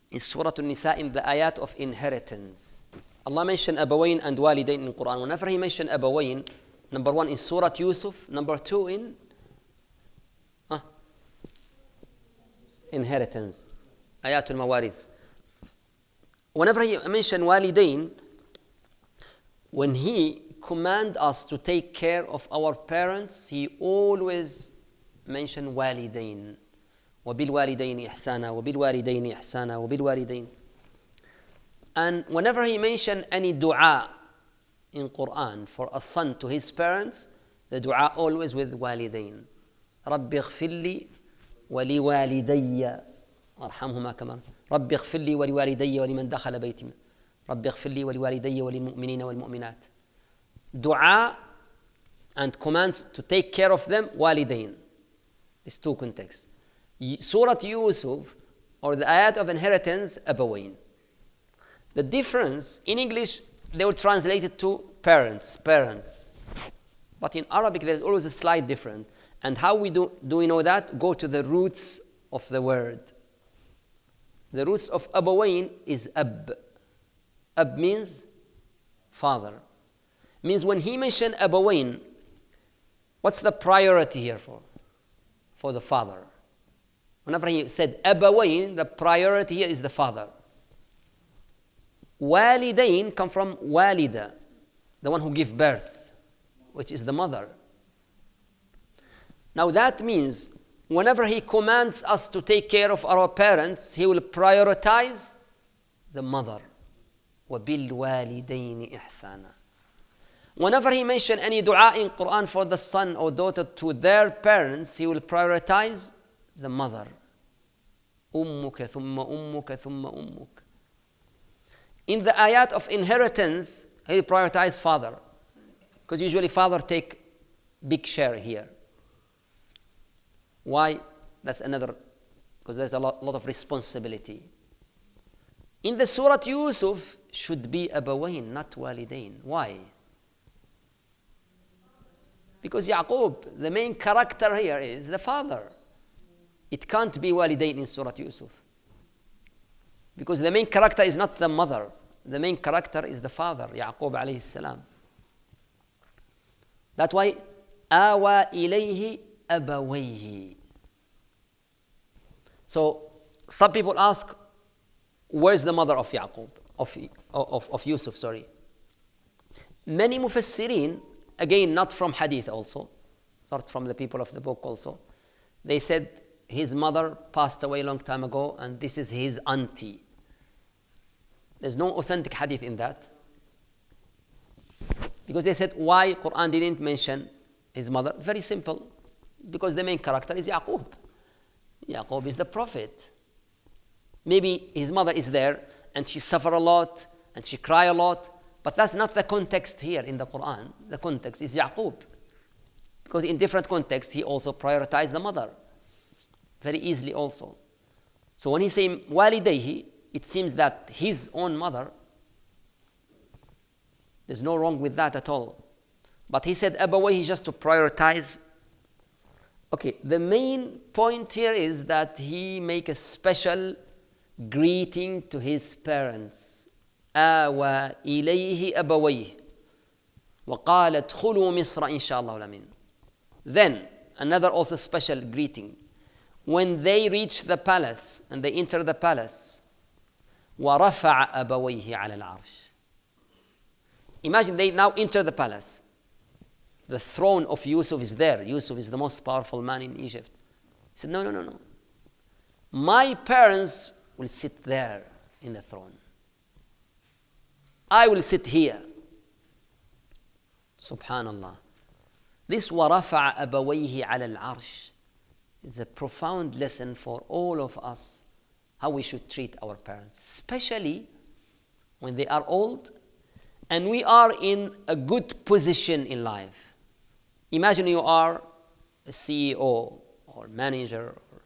in Surah An-Nisa, in the ayat of inheritance. Allah mentioned abawain and walidain in the Quran. Whenever he mentioned abawain, number one in Surah Yusuf, number two in inheritance, ayatul mawarith. Whenever he mentioned walidain, when he command us to take care of our parents, he always mentioned walidain. وَبِالْوَالِدَيْنِ إِحْسَانًا وَبِالْوَالِدَيْنِ إِحْسَانًا وَبِالْوَالِدَيْنِ. And whenever he mentioned any dua in Quran for a son to his parents, the dua always with walidain. رَبِّ اغْفِرْ لِي وَلِوَالِدَيَّ أَرْحَمْهُمَا كَمَا رَبِّ اغْفِرْ لِي وَلِوَالِدَيَّ وَلِمَنْ دَخَلَ بَيْتِي رَبِّ اغْفِرْ لِي وَلِوَالِدَيَّ وَلِلْمُؤْمِنِينَ وَالْمُؤْمِنَاتِ. Dua and commands to take care of them, walidain. These two contexts. Surah Yusuf, or the ayat of inheritance, abawain. The difference, in English, they will translate it to parents. But in Arabic, there's always a slight difference. And how do we know that? Go to the roots of the word. The roots of abawain is ab. Ab means father. Means when he mentioned abawain, what's the priority here for? For the father. Whenever he said abawain, the priority here is the father. Walidain come from walida, the one who gives birth, which is the mother. Now that means whenever he commands us to take care of our parents, he will prioritize the mother. وَبِالْوَالِدَيْنِ إِحْسَانًا. Whenever he mentions any dua in Quran for the son or daughter to their parents, he will prioritize the mother. أُمُّكَ ثُمَّ أُمُّكَ ثُمَّ أُمُّكَ. In the ayat of inheritance, he will prioritize father. Because usually father take big share here. Why? That's another, because there's a lot of responsibility. In the Surah Yusuf, should be abawain, not walidain. Why? Because Yaqub, the main character here, is the father. It can't be walidain in Surah Yusuf. Because the main character is not the mother. The main character is the father, Yaqub alayhi salam. That's why, awa ilayhi abawayhi. So, some people ask, where's the mother of Yaqub? Of Yusuf, sorry. Many mufassirin, again, not from hadith also, sort from the people of the book also, they said his mother passed away a long time ago and this is his auntie. There's no authentic hadith in that. Because they said, why Quran didn't mention his mother? Very simple. Because the main character is Yaqub. Yaqub is the prophet. Maybe his mother is there and she suffer a lot and she cry a lot, but that's not the context here in the Quran. The context is Yaqub. Because in different contexts, he also prioritized the mother. Very easily also. So when he say walidayhi, it seems that his own mother, there's no wrong with that at all. But he said abawayhi just to prioritize. Okay, the main point here is that he make a special greeting to his parents. آوى إليه أبويه وقال ادخلوا مصر إن شاء الله الأمين. Then, another also special greeting. When they reach the palace and they enter the palace, وَرَفَعَ أَبَوَيْهِ عَلَى الْعَرْشِ. Imagine they now enter the palace. The throne of Yusuf is there. Yusuf is the most powerful man in Egypt. He said, no, no, no, no. My parents will sit there in the throne. I will sit here. Subhanallah. This وَرَفَعَ أَبَوَيْهِ عَلَى الْعَرْشِ is a profound lesson for all of us, how we should treat our parents, especially when they are old and we are in a good position in life. Imagine you are a CEO or manager or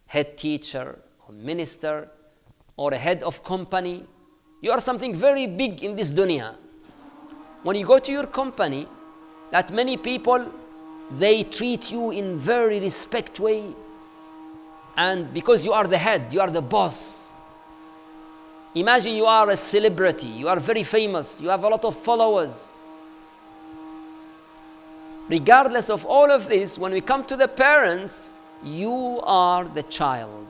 head teacher or minister or a head of company. You are something very big in this dunya. When you go to your company, that many people, they treat you in very respect way. And because you are the head, you are the boss. Imagine you are a celebrity, you are very famous, you have a lot of followers. Regardless of all of this, when we come to the parents, you are the child.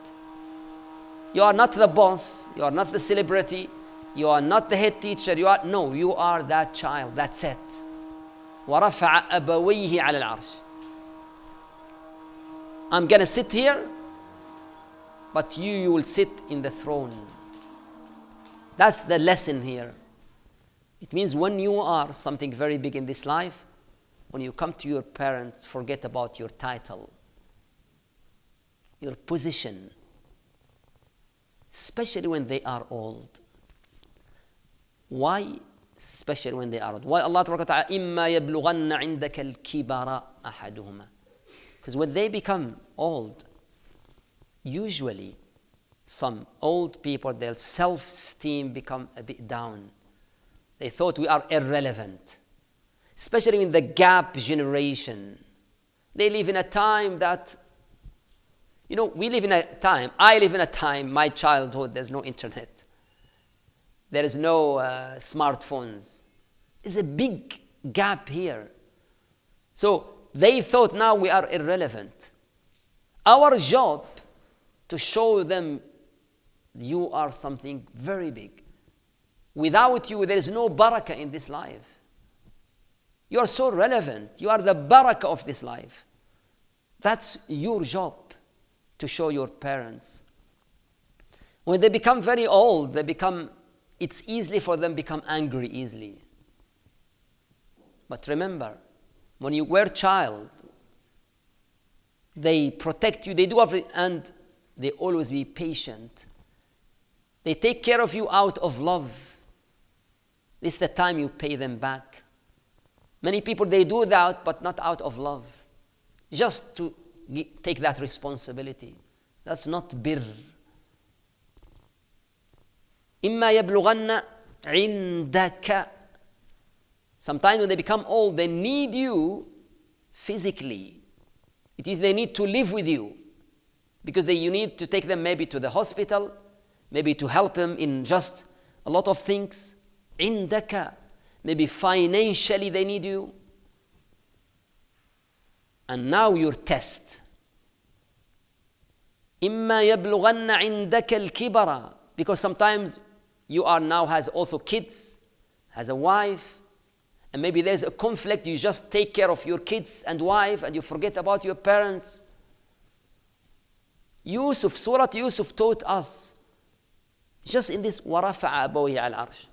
You are not the boss, you are not the celebrity, you are not the head teacher, you are that child, that's it. وَرَفَعَ أَبَوَيْهِ عَلَى الْعَرْشِ. I'm going to sit here, but you will sit in the throne. That's the lesson here. It means when you are something very big in this life, when you come to your parents, forget about your title, your position, especially when they are old. Why? Especially when they are old. Why Allah Ta'ala, إِمَّا يَبْلُغَنَّ عِنْدَكَ الْكِبَرَ أَحَدُهُمَا. Because when they become old, usually some old people, their self-esteem become a bit down. They thought we are irrelevant. Especially in the gap generation. They live in a time that, we live in a time, I live in a time, my childhood, there's no internet. There is no smartphones. There's a big gap here. So they thought now we are irrelevant. Our job to show them you are something very big. Without you, there is no barakah in this life. You are so relevant. You are the barakah of this life. That's your job to show your parents. When they become very old, it's easy for them to become angry easily. But remember, when you were a child, they protect you, they do everything, and they always be patient. They take care of you out of love. This is the time you pay them back. Many people, they do that, but not out of love. Just to take that responsibility. That's not birr. إِمَّا يَبْلُغَنَّ عِنْدَكَ. Sometimes when they become old, they need you physically. It is they need to live with you. Because you need to take them maybe to the hospital, maybe to help them in just a lot of things. عِنْدَكَ. Maybe financially they need you. And now your test. إِمَّا يَبْلُغَنَّ عِنْدَكَ الْكِبَرَ. Because sometimes you are now has also kids, has a wife, and maybe there's a conflict. You just take care of your kids and wife and you forget about your parents. Yusuf, Surah Yusuf taught us, just in this وَرَفَعَ أَبَوَيْهِ عَلَى الْعَرْشِ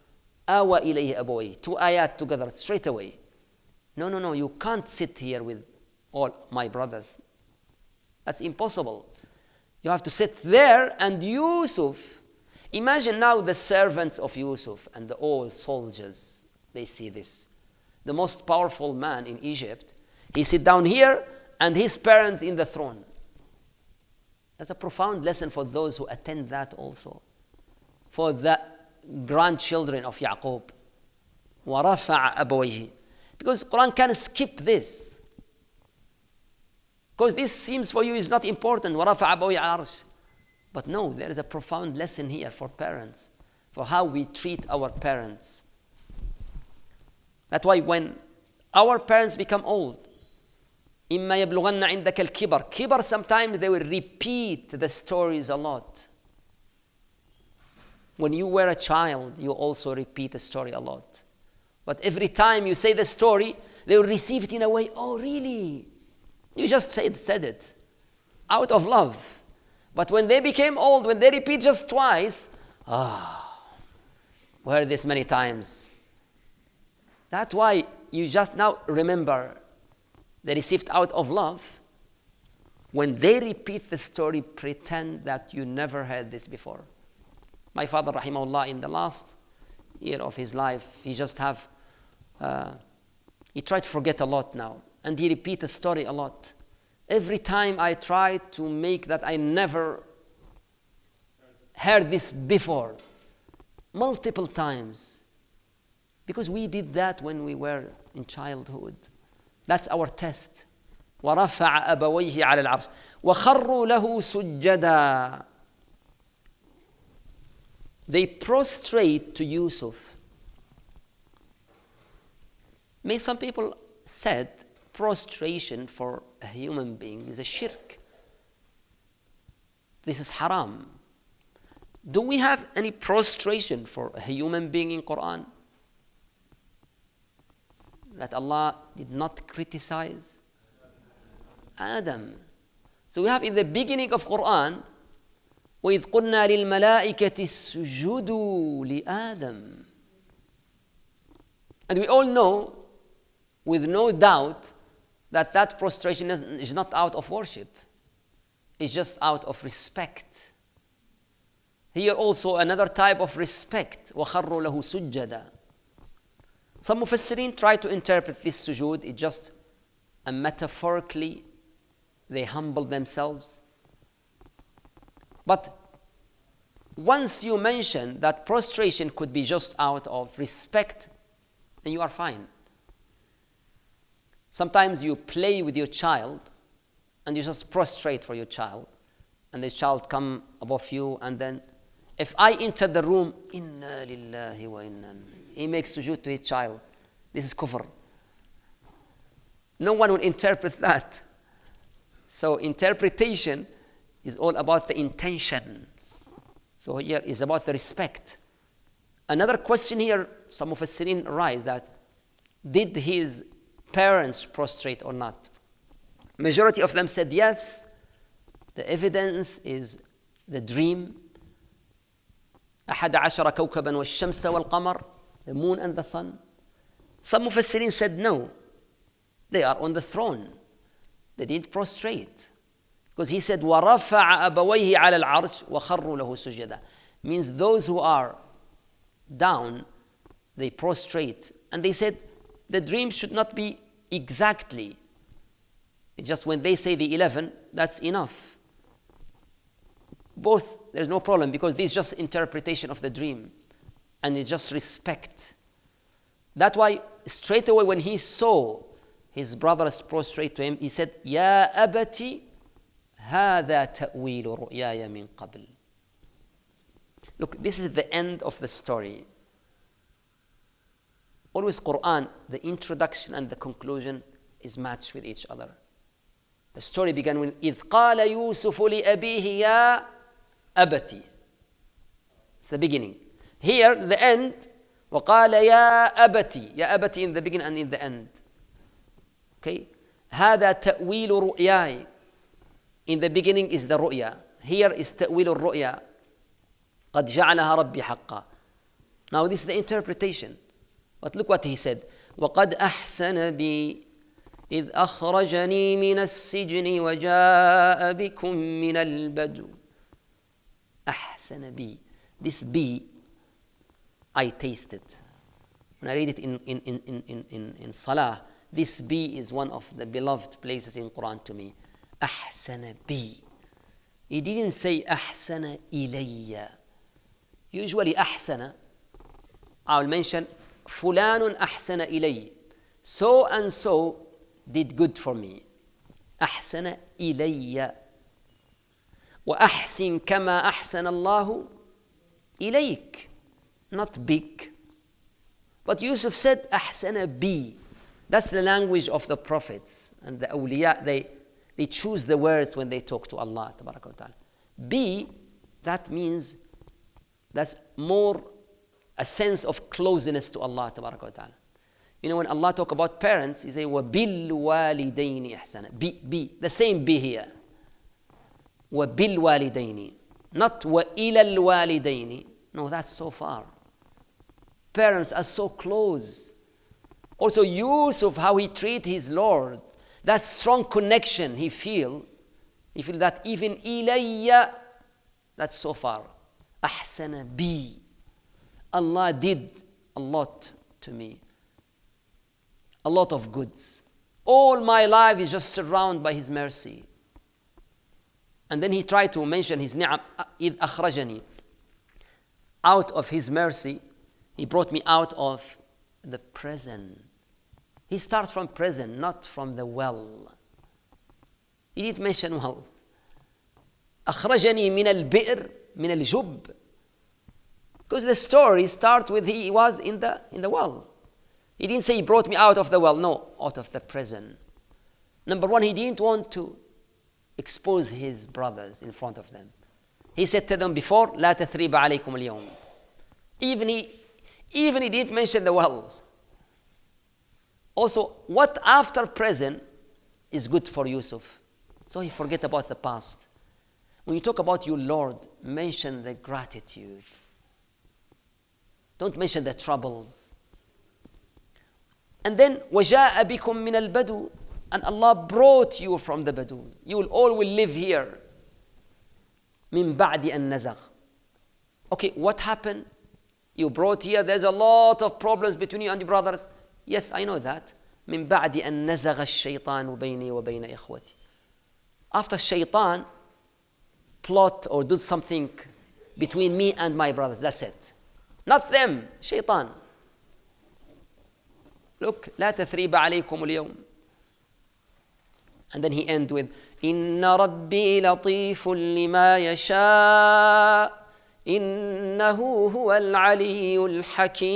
آوَى إِلَيْهِ أَبَوَيْهِ. Two ayat together straight away. No, you can't sit here with all my brothers. That's impossible. You have to sit there, and Yusuf, imagine now the servants of Yusuf and the old soldiers, they see this. The most powerful man in Egypt, he sit down here and his parents in the throne. That's a profound lesson for those who attend that also. For the grandchildren of Yaqub. وَرَفَعَ أَبَوَيْهِ. Because Quran can skip this. Because this seems for you is not important. وَرَفَعَ أَبَوَيْهِ عَلَى الْعَرْشِ. But no, there is a profound lesson here for parents. for how we treat our parents. That's why when our parents become old, إِمَّا يَبْلُغَنَّ عِنْدَكَ الْكِبَرِ. Kibar, sometimes they will repeat the stories a lot. When you were a child, you also repeat the story a lot. But every time you say the story, they will receive it in a way, oh really? You just said it out of love. But when they became old, when they repeat just twice, we heard this many times. That's why you just now remember they received out of love. When they repeat the story, pretend that you never heard this before. My father, rahimahullah, in the last year of his life, he tried to forget a lot now. And he repeat the story a lot. Every time I try to make that I never heard this before. Multiple times. Because we did that when we were in childhood. That's our test. وَرَفَعَ أَبَوَيْهِ عَلَى الْعَرْشِ وَخَرُّوا لَهُ سُجَّدًا. They prostrate to Yusuf. Some people said prostration for a human being is a shirk. This is haram. Do we have any prostration for a human being in Quran that Allah did not criticize? Adam. So we have in the beginning of Quran, وَإِذْ قُلْنَا لِلْمَلَائِكَةِ اسْجُدُوا لِآدَمَ. And we all know, with no doubt, that prostration is not out of worship. It's just out of respect. Here also another type of respect. وَخَرُّوا لَهُ سُجَّدًا. Some mufassirin try to interpret this sujud, it's just a metaphorically, they humble themselves. But once you mention that prostration could be just out of respect, then you are fine. Sometimes you play with your child and you just prostrate for your child, and the child come above you, and then if I enter the room, inna lillahi wa inna, he makes sujud to his child. This is kufr. No one will interpret that. So interpretation is all about the intention. So here is about the respect. Another question here, some mufassirin arise that did his parents prostrate or not? Majority of them said yes. The evidence is the dream. أحد عشر كوكبا والشمس والقمر, the moon and the sun. Some mufassirin said no. They are on the throne. They didn't prostrate. Because he said, وَرَفَعَ أَبَوَيْهِ عَلَى الْعَرْشِ وَخَرُّوا لَهُ سُجَدًا. Means those who are down, they prostrate. And they said, the dream should not be exactly. It's just when they say the 11, that's enough. Both, there's no problem, because this is just interpretation of the dream. And it's just respect. That's why straight away when he saw his brothers prostrate to him, he said, يَا أَبَتِ هَذَا تَأْوِيلُ رُؤْيَايَ مِنْ قَبْلِ. Look, this is the end of the story. Always Quran, the introduction and the conclusion is matched with each other. The story began with إِذْ قَالَ يُوسُفُ لِأَبِيهِ يَا أَبَتِ. It's the beginning. Here, the end, وَقَالَ يَا أَبَتِ. يَا أَبَتِ in the beginning and in the end. Okay? هَذَا تَأْوِيلُ رُؤْيَاي. In the beginning is the ru'ya. Here is تأويل الرؤيا. قَدْ جَعَلَهَا رَبِّي حَقًّا. Now this is the interpretation. But look what he said. وَقَدْ أَحْسَنَ بِي إِذْ أَخْرَجَنِي مِنَ السِّجْنِ وَجَاءَ بِكُم مِّنَ الْبَدْوِ. أَحْسَنَ بِي. This B, I tasted. When I read it in Salah, this B is one of the beloved places in Quran to me. أحسن بي. He didn't say أحسن إلي. Usually أحسن, I will mention فلان أحسن إلي. So and so did good for me. أحسن إلي. وأحسن كما أحسن الله إليك. not big. But Yusuf said, أحسن بي. That's the language of the prophets. And the awliya, they choose the words when they talk to Allah. Be, that means, that's more a sense of closeness to Allah. You know, when Allah talk about parents, He say, وَبِالْوَالِدَيْنِ إِحْسَانًا. Be, the same be here. وَبِالْوَالِدَيْنِ. Not وَإِلَى الْوَالِدَيْنِ. No, that's so far. Parents are so close. Also Yusuf, how he treat his Lord, that strong connection he feel that even ilayya, that's so far. Ahsana bi. Allah did a lot to me. A lot of goods. All my life is just surrounded by His mercy. And then he tried to mention His ni'am. إِذْ أَخْرَجَنِي. Out of His mercy, He brought me out of the prison. He starts from prison, not from the well. He didn't mention well. أخرجني من البئر من الجب. Because the story starts with he was in the well. He didn't say He brought me out of the well. No, out of the prison. Number one, He didn't want to expose His brothers in front of them. He said to them before, لا تثريب عليكم اليوم. Even he didn't mention the well. Also, what after prison is good for Yusuf? So he forget about the past. When you talk about your Lord, mention the gratitude. Don't mention the troubles. And then وَجَاءَ بِكُم مِّنَ الْبَدُوِ. And Allah brought you from the Badu. You will live here. مِن بَعْدِ أَن نَزَغْ. Okay, what happened? You brought here, there's a lot of problems between you and your brothers. Yes, I know that. من بعد أن نزغ الشيطان بيني وبين إخوتي. After shaitan plot or do something between me and my brothers, that's it. Not them, shaitan. Look, لا تثريب عليكم اليوم. And then he ends with إن ربي لطيف لما يشاء إنه هو العلي الحكيم.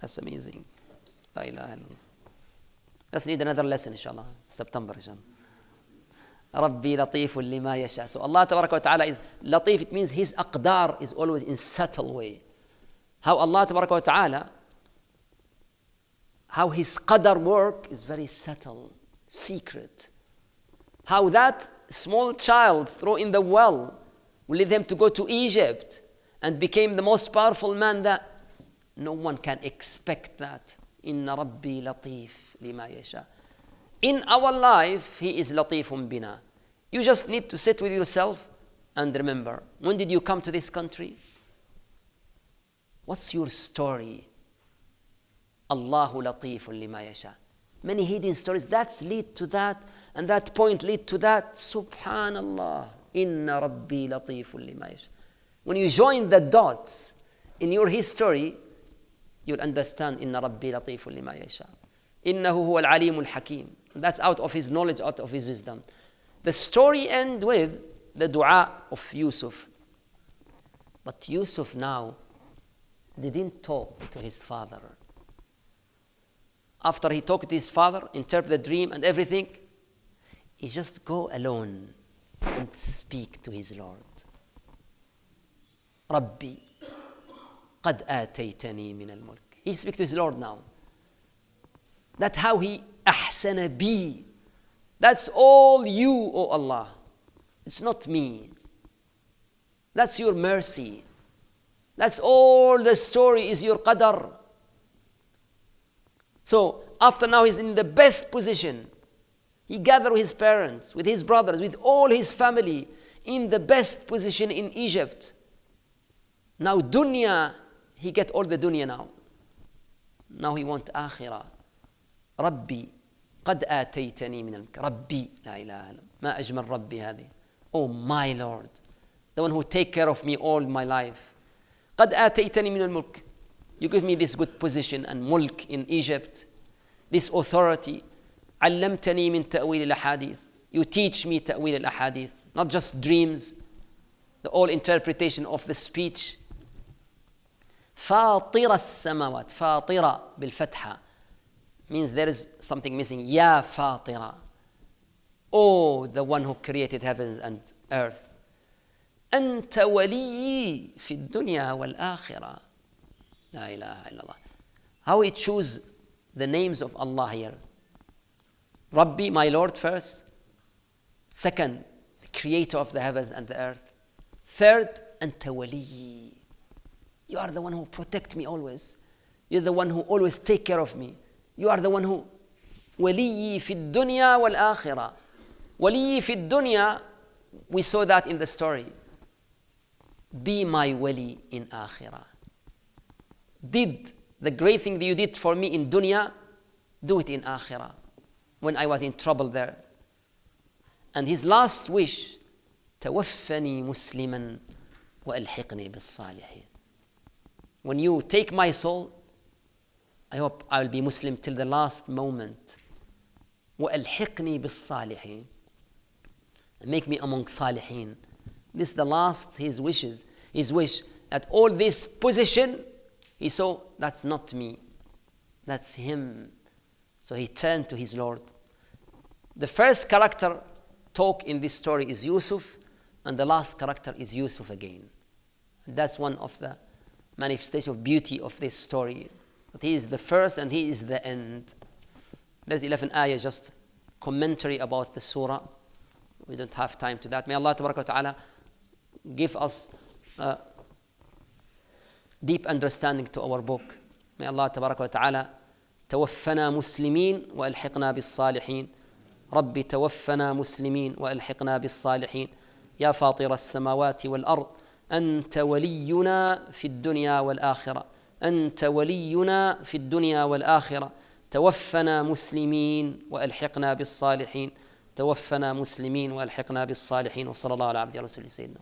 That's amazing. La ilaha illallah. Let's read another lesson, inshallah. September, inshallah. Rabbi latifun lima yasha. So Allah tabaraka wa ta'ala is latif. It means His aqdar is always in subtle way. How Allah tabaraka wa ta'ala, how His qadar work is very subtle, secret. How that small child thrown in the well will lead him to go to Egypt and became the most powerful man that no one can expect that. Inna Rabbi latif lima yasha. In our life, He is latifun bina. You just need to sit with yourself and remember, when did you come to this country? What's your story? Allahu latifun lima yasha. Many hidden stories that lead to that, and that point lead to that. Subhanallah. Inna Rabbi latifun lima yasha. When you join the dots in your history, you'll understand Inna Rabbi latifun lima yasha. Innahu huwa al-alim al-hakim. That's out of His knowledge, out of His wisdom. The story ends with the dua of Yusuf. But Yusuf now didn't talk to his father. After he talked to his father, interpret the dream and everything, he just go alone and speak to his Lord. Rabbi, قد آتيتني من الملك. He speaks to his Lord now. That's how he أحسن بي. That's all you, O Allah. It's not me. That's your mercy. That's all the story is your qadar. So after now he's in the best position. He gathered with his parents, with his brothers, with all his family in the best position in Egypt. Now dunya, he get all the dunya now. Now he want akhirah. ربي قد آتيتني من الملك. ربي لا إله إلا ما أجمل ربي هذه. Oh my Lord, the one who take care of me all my life. قد آتيتني من الملك. You give me this good position and mulk in Egypt, this authority. علمتني من تأويل الأحاديث. You teach me تأويل الأحاديث, not just dreams. the whole interpretation of the speech. فاطر السماوات, فاطرة بالفتحة, means there is something missing. يا فاطرة, oh, the one who created heavens and earth. أنت ولي في الدنيا والآخرة. لا إله إلا الله. How he choose the names of Allah here. Rabbi, my Lord first. Second, the creator of the heavens and the earth. Third, أنت ولي. You are the one who protect me always. You're the one who always take care of me. You are the one who ولي في الدنيا والآخرة. ولي في الدنيا, we saw that in the story. Be my wali in akhirah. Did the great thing that you did for me in dunya, do it in akhirah, when I was in trouble there. And his last wish, توفني مسلما وألحقني بالصالحين. When you take my soul, I hope I will be Muslim till the last moment. وألحقني بالصالحين. Make me among salihin. This is the last his wishes. His wish that all this position, he saw that's not me, that's him. So he turned to his Lord. The first character talk in this story is Yusuf, and the last character is Yusuf again. And that's one of the manifestation of beauty of this story. That he is the first and he is the end. There's 11 ayahs, just commentary about the surah. We don't have time to that. May Allah Tabaraka wa Ta'ala give us deep understanding to our book. May Allah Tabaraka wa Ta'ala توفنا مسلمين وألحقنا بالصالحين. ربي توفنا مسلمين وألحقنا بالصالحين. يا فاطر السماوات والأرض أنت ولينا في الدنيا والآخرة. أنت ولينا في الدنيا والآخرة. توفنا مسلمين وألحقنا بالصالحين. توفنا مسلمين وألحقنا بالصالحين. وصلى الله على عبد رسول سيدنا.